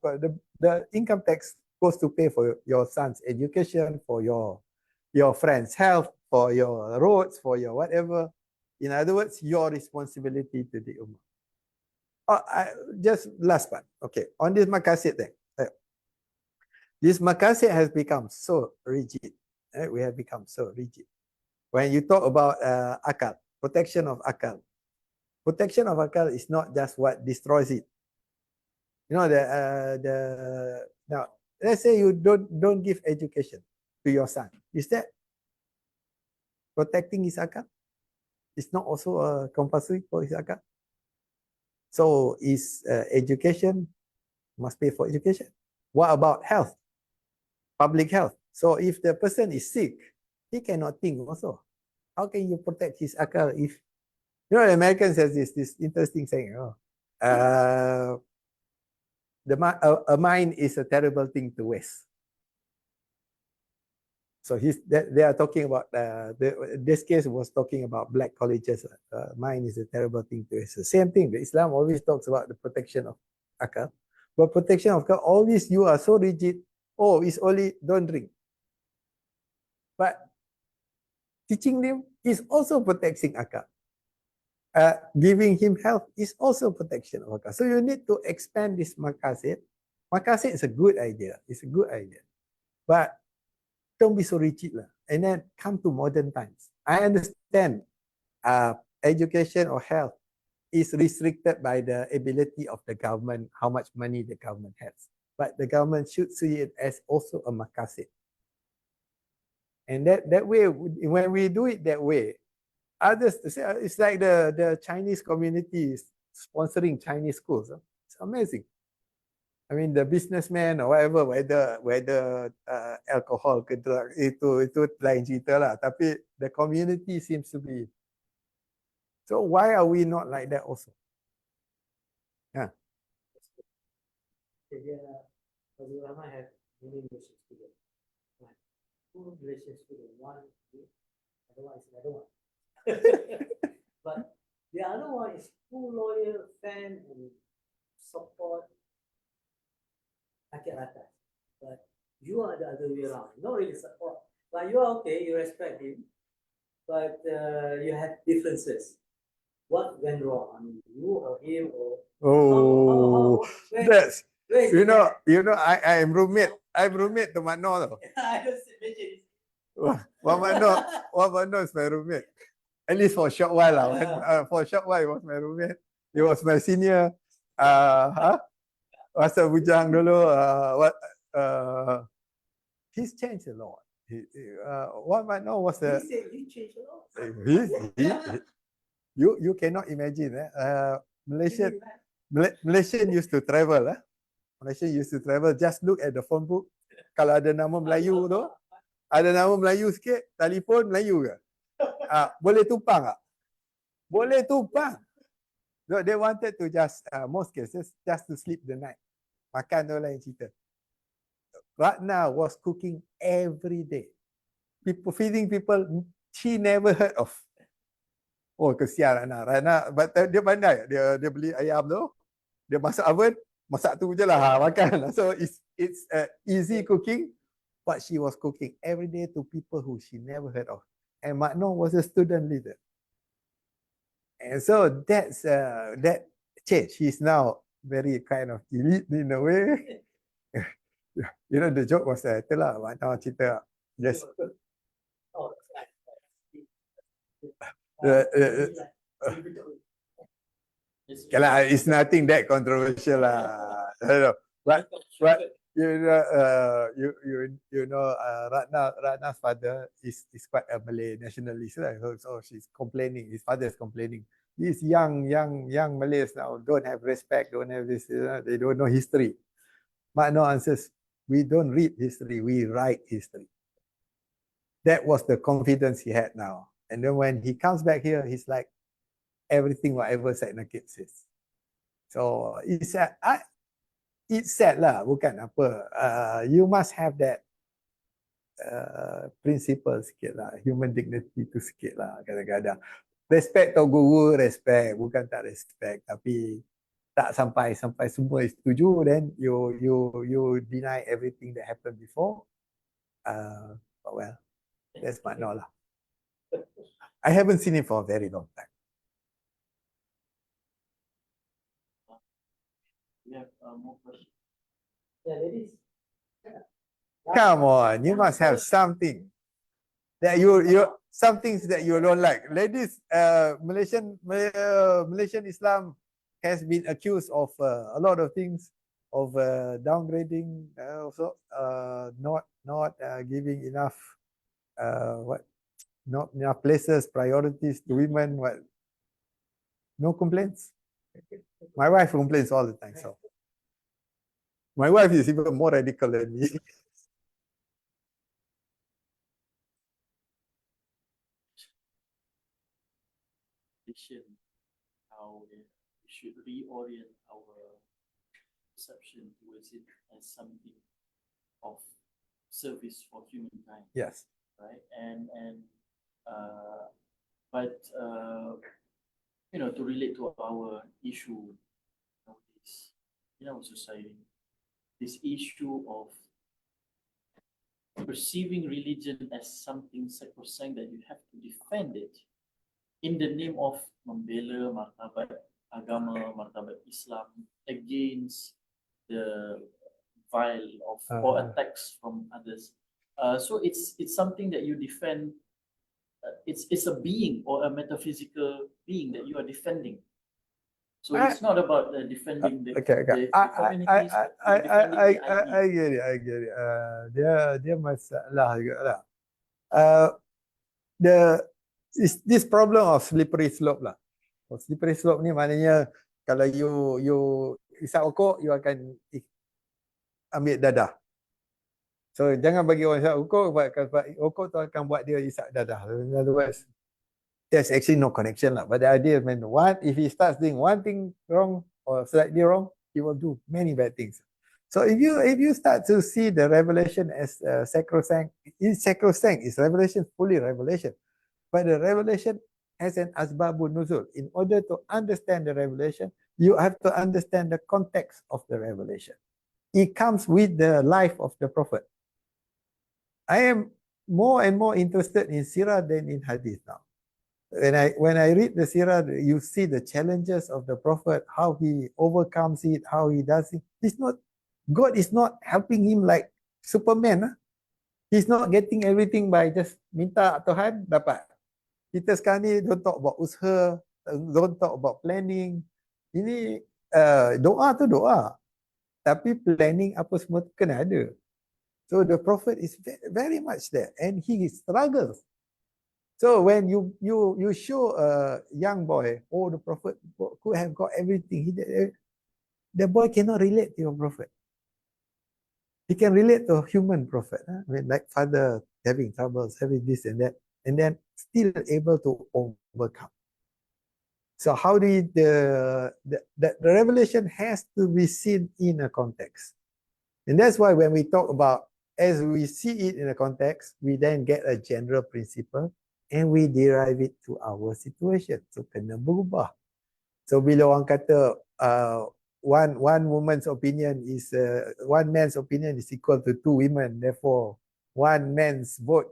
The income tax goes to pay for your son's education, for your friend's health, for your roads, for your whatever. In other words, your responsibility to the ummah. Just last part. Okay, on this maqasid thing. This maqasid has become so rigid. Right? We have become so rigid. When you talk about akal, protection of akal, Protection of akal is not just what destroys it. You know, now let's say you don't give education to your son. Is that protecting his akal? It's not also compulsory for his akal. So is education, must pay for education. What about health? Public health. So if the person is sick, he cannot think also. How can you protect his akal if, you know, the American says this interesting saying, a mind is a terrible thing to waste. So they are talking about, this case was talking about black colleges. Mind is a terrible thing to waste. The same thing, the Islam always talks about the protection of akal. But protection of akal, always you are so rigid, oh, it's only don't drink. But teaching them is also protecting akal. Giving him health is also protection of akal. So you need to expand this maqasid. Maqasid is a good idea. It's a good idea. But don't be so rigid. And then come to modern times. I understand education or health is restricted by the ability of the government, how much money the government has. But the government should see it as also a maqasid. And that way, when we do it that way, others, it's like the Chinese community is sponsoring Chinese schools. It's amazing. I mean, the businessman or whatever, whether alcohol ke drug, itu lain cerita lah. Tapi the community seems to be. So why are we not like that also? Yeah. Fazlur Rahman have many Malaysian students. Two Malaysian students, one, other one is another one. But the other one is full loyal fan and support rakyat atas. But you are the other way around. Not really support. But you are okay, you respect him. But you have differences. What went wrong? I mean, you or him or That's you know, I am roommate. I'm roommate to Mano. I don't mention it. What Mano is my roommate. At least for a short while. For a short while, he was my roommate. He was my senior. Masa bujang dulu. He's changed a lot. What Mano was the. He said you changed a lot. You cannot imagine. Malaysian used to travel. Malaysian used to travel. Just look at the phone book. Kalau ada nama Melayu tu, ada nama Melayu sikit, telefon Melayu ke? Boleh tumpang tak? Boleh tumpang. So they wanted to just, most cases, just to sleep the night. Makan tu lain cerita. Ratna was cooking every day. People feeding people she never heard of. Oh, kesian Ratna. But dia pandai. Dia beli ayam tu, dia masak oven, masak tu je lah, makan. So it's easy cooking, but she was cooking every day to people who she never heard of. And Makno was a student leader. And so that's that change. He's now very kind of elite in a way. You know, the joke was itulah Makno cerita just it's nothing that controversial lah. But you know, Ratna's father is quite a Malay nationalist, right? So she's complaining. His father is complaining. These young Malays now don't have respect, don't have this. They don't know history. Makno answers, we don't read history, we write history. That was the confidence he had now. And then when he comes back here, he's like, everything whatever Syed Nakib says. So it's sad lah, bukan apa. You must have that principle sikit lah, human dignity tu sikit lah kadang-kadang. Respect to guru, respect, bukan tak respect, tapi tak sampai semua setuju, then you deny everything that happened before. But well, that's Makno lah. I haven't seen him for a very long time. We have more questions. Yeah, ladies. Come on, you must have something. that you some things that you don't like. Ladies, Malaysian Islam has been accused of a lot of things, of downgrading, also not giving enough not enough places, priorities to women. What? No complaints. My wife complains all the time. So my wife is even more radical than me. How we should reorient our perception towards it as something of service for humankind. Yes. Right. But to relate to our issue nowadays in our society, this issue of perceiving religion as something sacrosanct that you have to defend it in the name of membela martabat agama, martabat Islam against the vile of or attacks from others. So it's something that you defend. It's a being or a metaphysical being that you are defending. So it's not about defending the communities. I get it. Dia masalah juga lah. This problem of slippery slope lah. Slippery slope ni maknanya kalau you isap rokok, you akan ambil dadah. So jangan bagi orang isap rokok, sebab rokok tu akan buat dia isap dadah. In other words, there's actually no connection lah. But the idea is, if he starts doing one thing wrong or slightly wrong, he will do many bad things. So if you start to see the revelation as sacrosanct, it's sacrosanct. It's revelation, fully revelation. But the revelation has an asbabun nuzul. In order to understand the revelation, you have to understand the context of the revelation. It comes with the life of the Prophet. I am more and more interested in Sirah than in Hadith now. When I read the Sirah, you see the challenges of the Prophet, how he overcomes it, how he does it. God is not helping him like Superman. He's not getting everything by just minta Tuhan dapat. Kita sekarang ni don't talk about usaha, don't talk about planning. Ini doa tu doa. Tapi planning apa semua tu kena ada. So the Prophet is very much there, and he struggles. So when you show a young boy, the Prophet could have got everything. The boy cannot relate to your Prophet. He can relate to a human Prophet. Like father having troubles, having this and that, and then still able to overcome. So how do the revelation has to be seen in a context. And that's why when we talk about, as we see it in a context, we then get a general principle and we derive it to our situation. So kena berubah. So bila orang kata one woman's opinion is one man's opinion is equal to two women, therefore one man's vote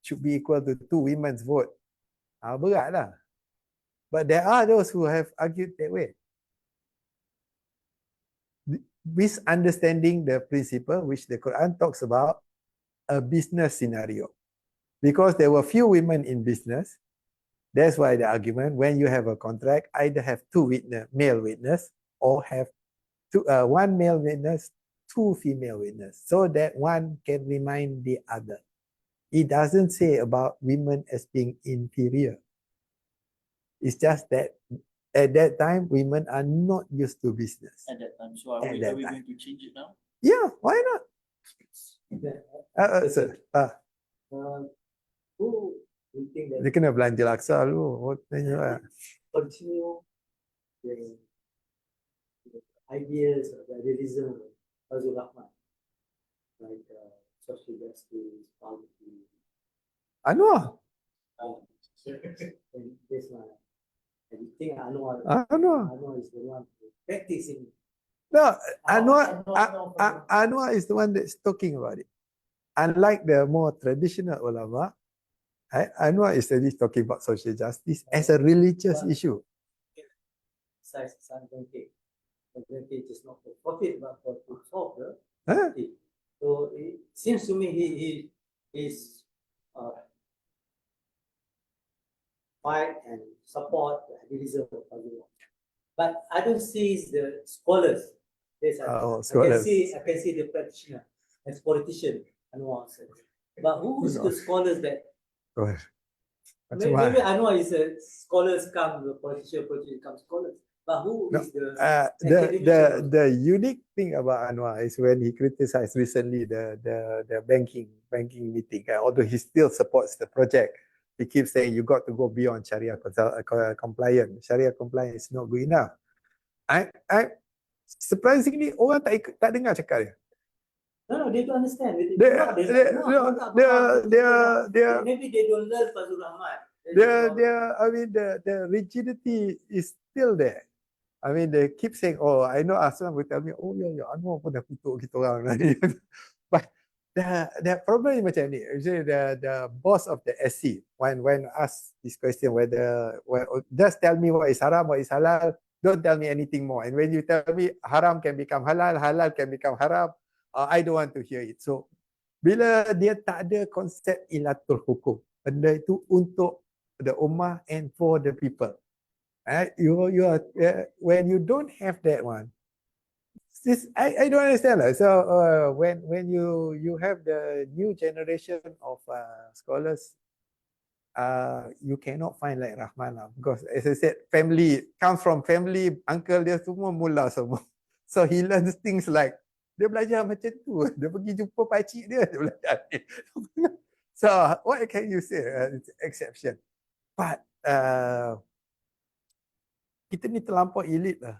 should be equal to two women's vote. Berat lah. But there are those who have argued that way, misunderstanding the principle which the Quran talks about, a business scenario. Because there were few women in business, that's why the argument, when you have a contract, either have male witness or have one male witness, two female witness, so that one can remind the other. It doesn't say about women as being inferior. It's just that at that time, women are not used to business. At that time. So are we going to change it now? Yeah, why not? Sir. Who do you think that Dia kena belanja laksa dulu. continue the ideas of the idealism of Fazlur Rahman, like social justice, poverty? Anwar. And this one, and you think Anwar is the one practicing? No, Anwar is the one that's talking about it. Unlike the more traditional ulama, Anwar is really talking about social justice as a religious issue. Advantage is not for profit, but for to solve the profit. So it seems to me he is fight and support the idealism of Fazlur. But I don't see the scholars. Yes, Scholars. I can see the practitioner as politician Anwar said. But who is the scholars that Macam maybe mana? Anwar is a scholars come, the politician come scholars. But who No, is the the unique thing about Anwar is when he criticized recently the banking meeting. Although he still supports the project, he keeps saying you got to go beyond Sharia compliant. Sharia compliant is not good enough. I surprisingly orang tak dengar cakap dia. No, they don't understand. Maybe they don't learn Fazlur Rahman. I mean the rigidity is still there. I mean they keep saying, oh, I know Aslam will tell me, oh yeah, Anwar pun dah kutuk kita orang. But the problem is macam ni. The boss of the SC when asked this question just tell me what is haram, what is halal, don't tell me anything more. And when you tell me haram can become halal, halal can become haram, I don't want to hear it. So bila dia tak ada konsep ilatul hukum, benda itu untuk the ummah and for the people. When you don't have that one, I don't understand. So when you have the new generation of scholars, you cannot find like Rahman lah, because as I said, family comes from family, uncle dia semua mula semua. So he learns things like dia belajar macam tu, dia pergi jumpa pakcik dia belajar ni. So what can you say? It's exception. But kita ni terlampau elit lah.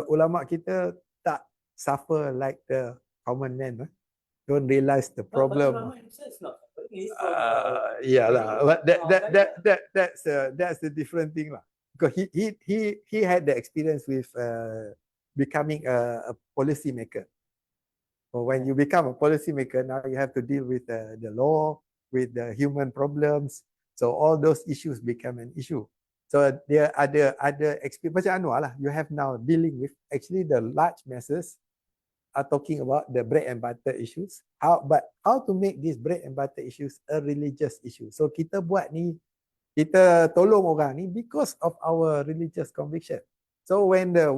Ulama kita tak suffer like the common man. Don't realize the problem. Yeah, but that's a different thing lah. Because he had the experience with becoming a policy maker. So when you become a policy maker, now you have to deal with the law, with the human problems. So all those issues become an issue. So there are other experience. Macam Anwar lah, you have now dealing with actually the large masses are talking about the bread and butter issues. How to make these bread and butter issues a religious issue. So kita buat ni, kita tolong orang ni because of our religious conviction. So when the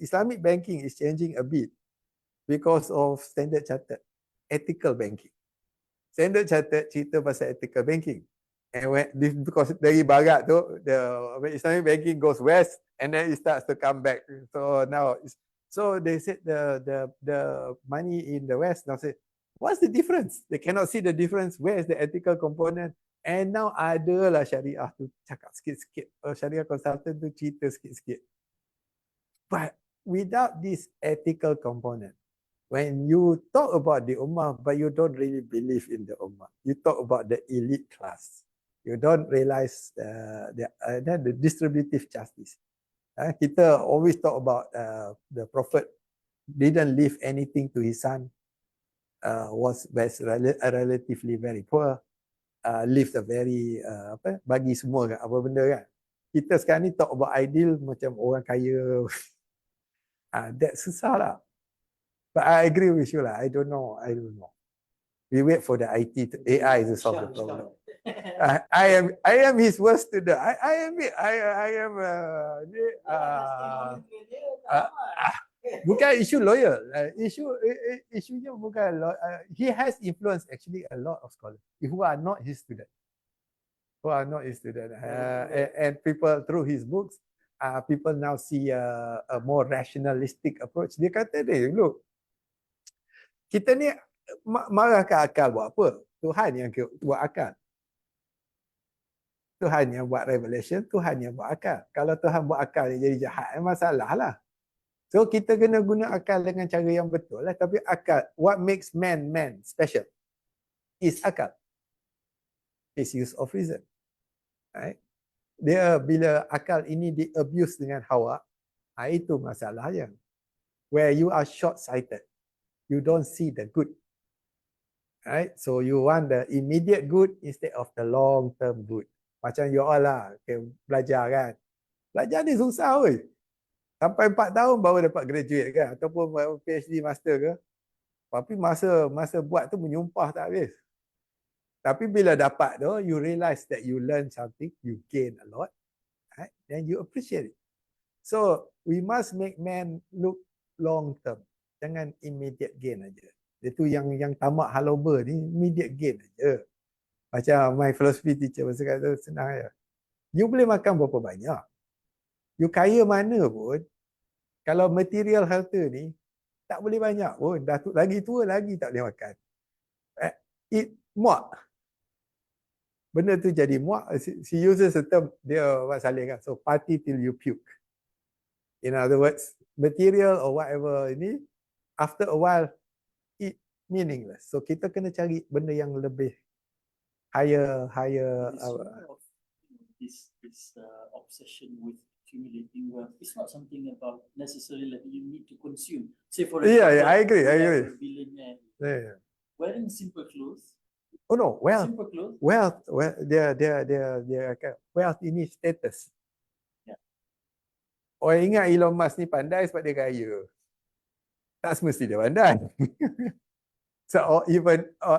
Islamic banking is changing a bit because of Standard Chartered, ethical banking. Standard Chartered cerita pasal ethical banking. And because dari barat tu, the Islamic banking goes west and then it starts to come back. So now, they said the money in the west now say, what's the difference? They cannot see the difference. Where is the ethical component? And now ada lah syariah tu cakap sikit-sikit. Syariah consultant tu cerita sikit-sikit. But without this ethical component, when you talk about the ummah, but you don't really believe in the ummah, you talk about the elite class. You don't realize the distributive justice. Kita always talk about the Prophet didn't leave anything to his son, was relatively very poor, lived a very bagi semua apa benda kan. Kita sekarang ni talk about ideal macam orang kaya. That susah lah. But I agree with you lah. I don't know. We wait for the AI to solve the problem. I am his worst student. I admit I am bukan isu lawyer. Isunya bukan he has influenced actually a lot of scholars who are not his student. And people through his books, people now see a more rationalistic approach. Dia kata dia, look, kita ni marah ke akal buat apa? Tuhan yang buat akal. Tuhan yang buat revelation, Tuhan yang buat akal. Kalau Tuhan buat akal yang jadi jahat, masalah lah. So kita kena guna akal dengan cara yang betul lah. Tapi akal, what makes man special is akal. His use of reason. Right? Dia bila akal ini di-abuse dengan hawa, itu masalahnya. Where you are short-sighted. You don't see the good. Right? So you want the immediate good instead of the long-term good. Macam you all lah, okay, belajar kan. Belajar ni susah weh. Sampai 4 tahun baru dapat graduate kan. Ataupun PhD master ke. Tapi masa buat tu menyumpah tak habis. Tapi bila dapat tu, you realize that you learn something, you gain a lot, right? Then you appreciate it. So we must make man look long term. Jangan immediate gain aja. Itu yang tamak haloba ni immediate gain aja. Macam my philosophy teacher masa kata senang aja. You boleh makan berapa banyak. You kaya mana pun, kalau material harta ni tak boleh banyak pun. Dah lagi tua lagi tak boleh makan. It muak. Benda tu jadi muak. She uses a term, dia Mak Saleh kan. So party till you puke. In other words, material or whatever ini, after a while, it meaningless. So kita kena cari benda yang lebih higher. This obsession with accumulating wealth. It's not something about necessarily that you need to consume. Say for example, I agree. a billionaire Yeah. wearing simple clothes. Oh no, Simple clothes. wealth, wealth ini status. Yeah. Orang ingat Elon Musk ni pandai sebab dia kaya. Tak semesti dia pandai. So or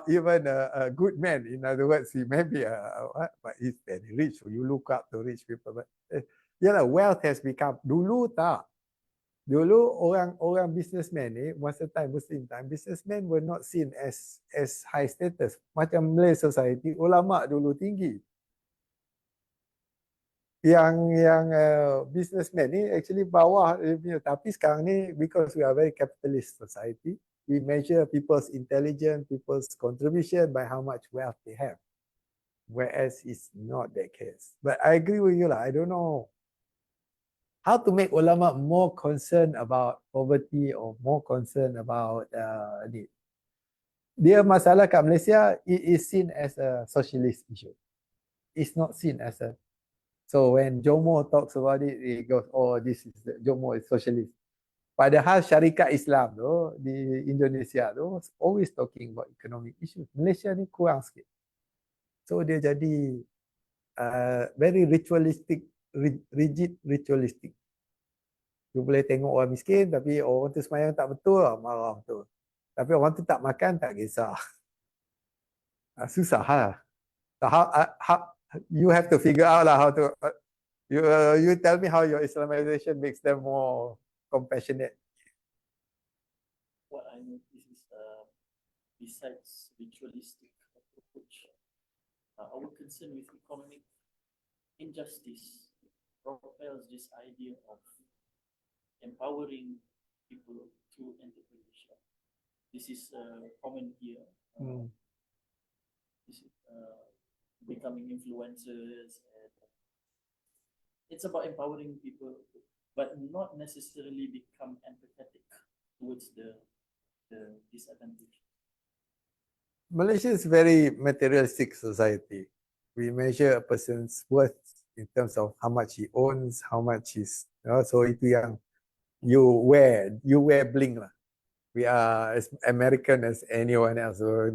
even a good man, in other words, he may be but he's very rich. So you look up to rich people. But wealth has become, dulu tak. Dulu orang businessman ni, masa time Muslim time, businessmen were not seen as high status. Macam Malay society, ulama dulu tinggi. Yang businessman ni actually bawah, tapi sekarang ni because we are very capitalist society, we measure people's intelligence, people's contribution by how much wealth they have. Whereas it's not that case. But I agree with you lah. I don't know how to make ulama more concerned about poverty or more concerned about need. Dia masalah kat Malaysia, it is seen as a socialist issue. It's not seen as a. So when Jomo talks about it, he goes, "Oh, this is Jomo is socialist." Padahal syarikat Islam tu di Indonesia tu always talking about economic issues. Malaysia ni kurang sikit. So dia jadi very ritualistic, rigid ritualistic. You boleh tengok orang miskin tapi orang tu sembahyang tak betul, marah betul. Tapi orang tu tak makan, tak kisah. Susah lah. So how you have to figure out lah how to you tell me how your Islamization makes them more compassionate. What I notice is besides ritualistic approach, our concern with economic injustice propels this idea of empowering people through entrepreneurship. This is common here. This is becoming influencers. And it's about empowering people, but not necessarily become empathetic towards the disadvantaged. Malaysia is very materialistic society. We measure a person's worth in terms of how much he owns, how much is. So itu yang you wear bling lah. We are as American as anyone else. So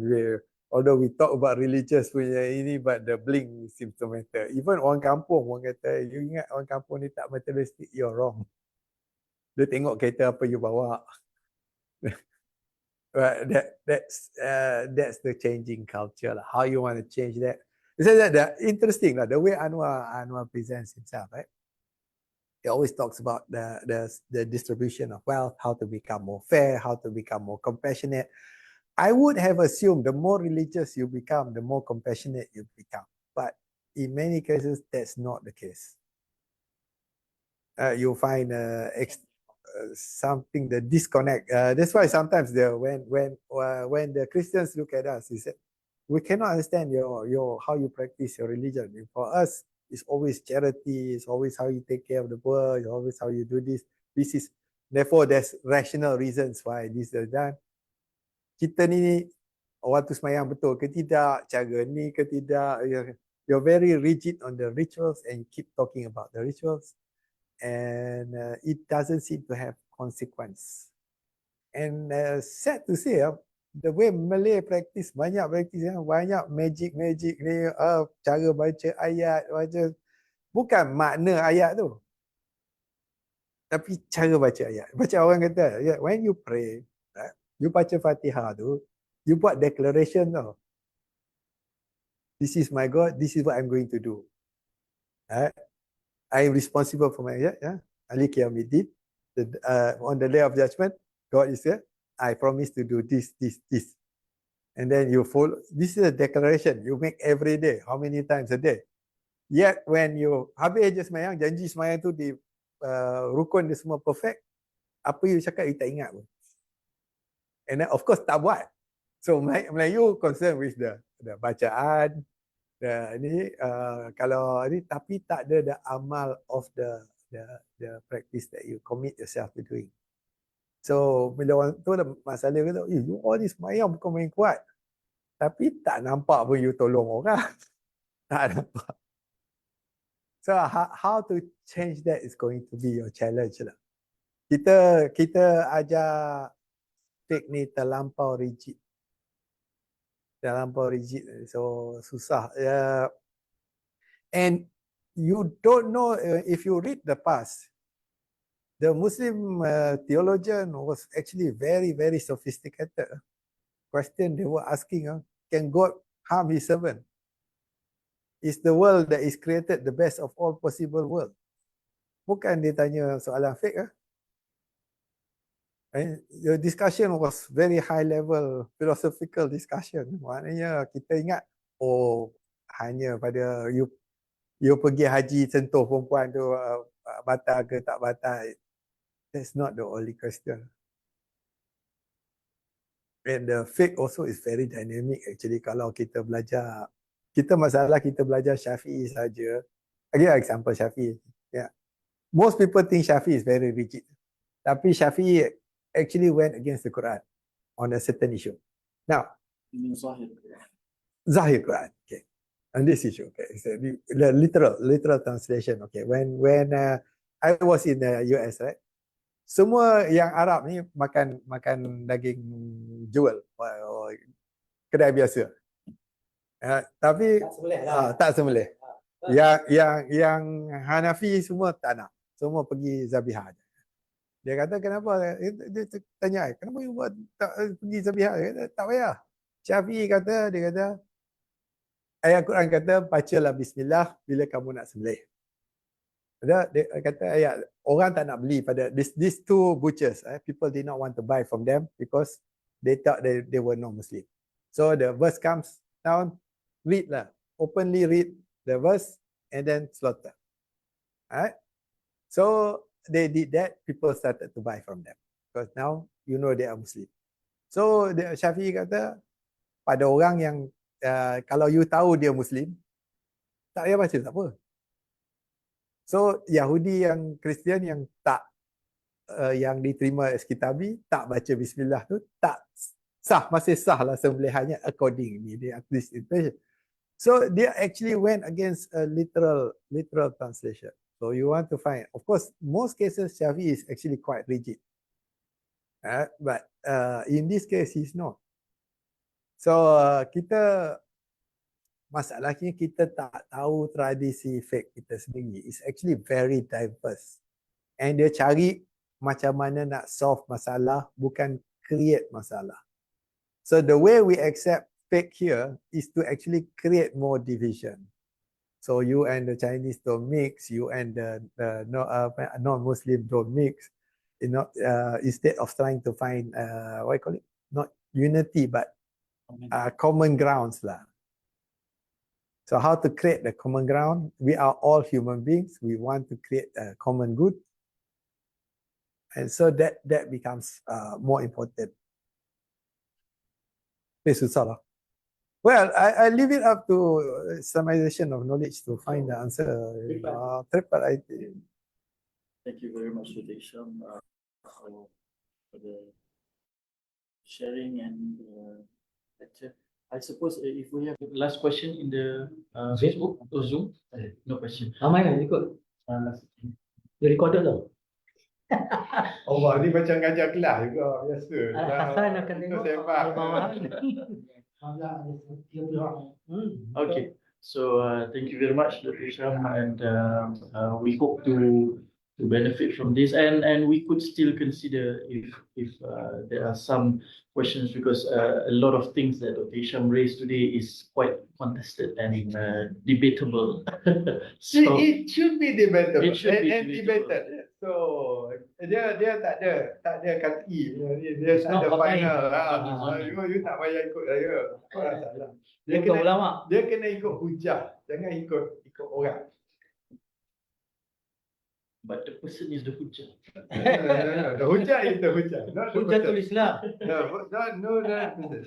although we talk about religious punya ini, but the bling seems to matter. Even orang kampung, orang kata, you ingat orang kampung ni tak materialistic, you're wrong. Dia tengok kereta apa you bawa. But that's the changing culture lah. How you want to change that? It's interesting lah, the way Anwar presents himself, right? He always talks about the distribution of wealth, how to become more fair, how to become more compassionate. I would have assumed the more religious you become, the more compassionate you become. But in many cases, that's not the case. You find something, the disconnect. That's why sometimes when the Christians look at us, they say, we cannot understand how you practice your religion. For us, it's always charity, it's always how you take care of the poor, it's always how you do this. Therefore, there's rational reasons why this is done. Kita ni, orang tu sembahyang betul ke tidak, cara ni ke tidak. You're very rigid on the rituals and you keep talking about the rituals. And it doesn't seem to have consequence. And sad to say, the way Malay practice, banyak magic ni, cara baca ayat, bukan makna ayat tu, tapi cara baca ayat. Macam orang kata, when you pray, you baca Fatihah tu, you buat declaration tau. This is my God. This is what I'm going to do. I'm responsible for my Ali Qiyamiddin. On the day of judgment, God is here. I promise to do this. And then you follow. This is a declaration you make every day. How many times a day? Yet when you habis je semayang, janji semayang tu di rukun dia semua perfect, apa you cakap you tak ingat pun. And then of course tak buat. So Melayu concerned with the bacaan, kalau ni, tapi tak ada the amal of the practice that you commit yourself to doing. So bila orang tu ada masalah kata, you all this semayang bukan main kuat, tapi tak nampak pun you tolong orang. Tak nampak. So how to change that is going to be your challenge lah. Kita ajar fake ni terlampau rigid. So susah. And you don't know if you read the past. The Muslim theologian was actually very, very sophisticated. Question they were asking, can God harm his servant? Is the world that is created the best of all possible world? Bukan dia tanya soalan fake. The discussion was very high level philosophical discussion. Maknanya kita ingat, hanya pada you pergi haji sentuh perempuan tu batal ke tak batal. That's not the only question. And the faith also is very dynamic actually. Kalau kita belajar, kita belajar Syafi'i saja. Again, example Syafi'i. Yeah. Most people think Syafi'i is very rigid. Tapi Syafi'i actually went against the Quran on a certain issue. Now, Zahir Quran. Okay. On this issue, okay. It's the literal translation. Okay. When I was in the US, right? Semua yang Arab ni makan daging jual, kedai biasa. Tapi tak sembelih. Yang Hanafi semua tak nak. Semua pergi zabihah. Dia kata kenapa? Dia tanya, kenapa you buat tak pergi zabihah? Dia kata, tak payah. Syafi'i kata, dia kata ayat Quran kata bacalah bismillah bila kamu nak sembelih. Dia kata ayat orang tak nak beli pada these two butchers. People did not want to buy from them because they thought they were non-Muslim. So the verse comes down, read lah, openly read the verse and then slaughter. Alright? So they did that, people started to buy from them because now you know they are Muslim. So the Syafi'i kata pada orang yang kalau you tahu dia Muslim, tak payah baca, tak apa. So Yahudi yang Kristian yang tak yang diterima as kitabi tak baca bismillah tu tak sah, masih sah lah sembelihannya according ni dia this interpretation. So they actually went against a literal translation. So you want to find, of course, most cases Syafi'i is actually quite rigid, but in this case he's not. So masalahnya kita tak tahu tradisi faith kita sendiri. It's actually very diverse. And dia cari macam mana nak solve masalah, bukan create masalah. So the way we accept faith here is to actually create more division. So you and the Chinese don't mix, you and the non-Muslim don't mix. Instead of trying to find, what you call it? Not unity, but common grounds lah. So how to create the common ground? We are all human beings. We want to create a common good. And so that becomes more important. Well, I leave it up to summarization of knowledge to find the answer. Triple IT. Thank you very much, Isham, for the sharing and lecture. I suppose if we have last question in the Facebook or Zoom, no question. Ramai kan ikut? Dia recorded tau. Allah ni macam ngajar kelas juga biasa. Hasan akan tengok bawah. Okay, so thank you very much, Dr. Isham, and we hope to to benefit from this, and we could still consider if there are some questions, because a lot of things that Dr. Isham raised today is quite contested and debatable. So It should be debatable. It should be and debatable. debated. So dia tak ada kati. Dia It's tak not ada final. binding. You tak payah ikut saya. Kau dah salah. Dia bukan ulama. Dia kena ikut hujah. Jangan ikut orang. But the person is the hujjah. No. The hujah is the hujah. Not the Hujatul person. Islam. No,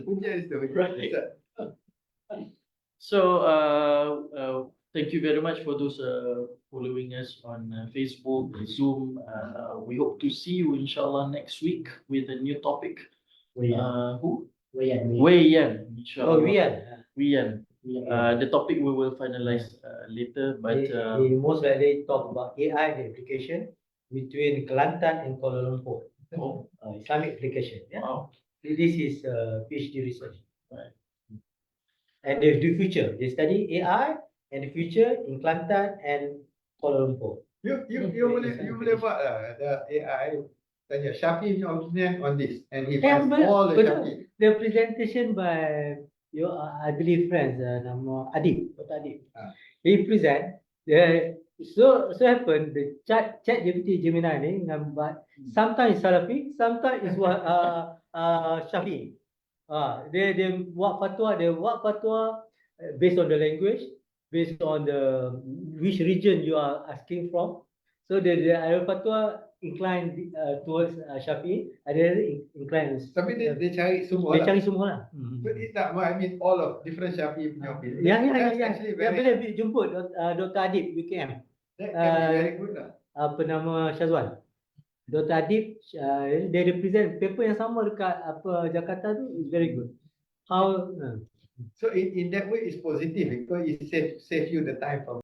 hujah is the hujah. Right. So thank you very much for those following us on Facebook, Zoom. We hope to see you inshallah next week with a new topic. Who? Wei Yan. Inshallah. Oh, Rian. Wei Yan. The topic we will finalize later, but He most likely talk about AI application between Kelantan and Kuala Lumpur. oh, Islamic application. Yeah. wow. This is PhD research. Right. And the future, they study AI and the future in Kelantan and Kuala Lumpur. You boleh buat lah. The AI tanya Syafi punya opinion on this, and he finds all the Syafi. The presentation by your, I believe, friends, nama Adib, Dr. Adib. He present. So happen the chat GPT Gemini ni, but sometimes Salafi, sometimes is what Syafi. They buat fatwa based on the language, based on the which region you are asking from. So the ada fatwa inclined towards Syafi, ada inclined. Tapi dia cari semua Dia lah. cari semua lah. But it's not, I mean all of different Syafi punya opinion. Ya. That's actually Ya, very, boleh jemput Dr. Adib UKM. that can be very good lah. Apa nama Syazwan. Dr. Adib, dia represent paper yang sama dekat apa Jakarta tu, is very good. How So in that way it's positive because it save you the time from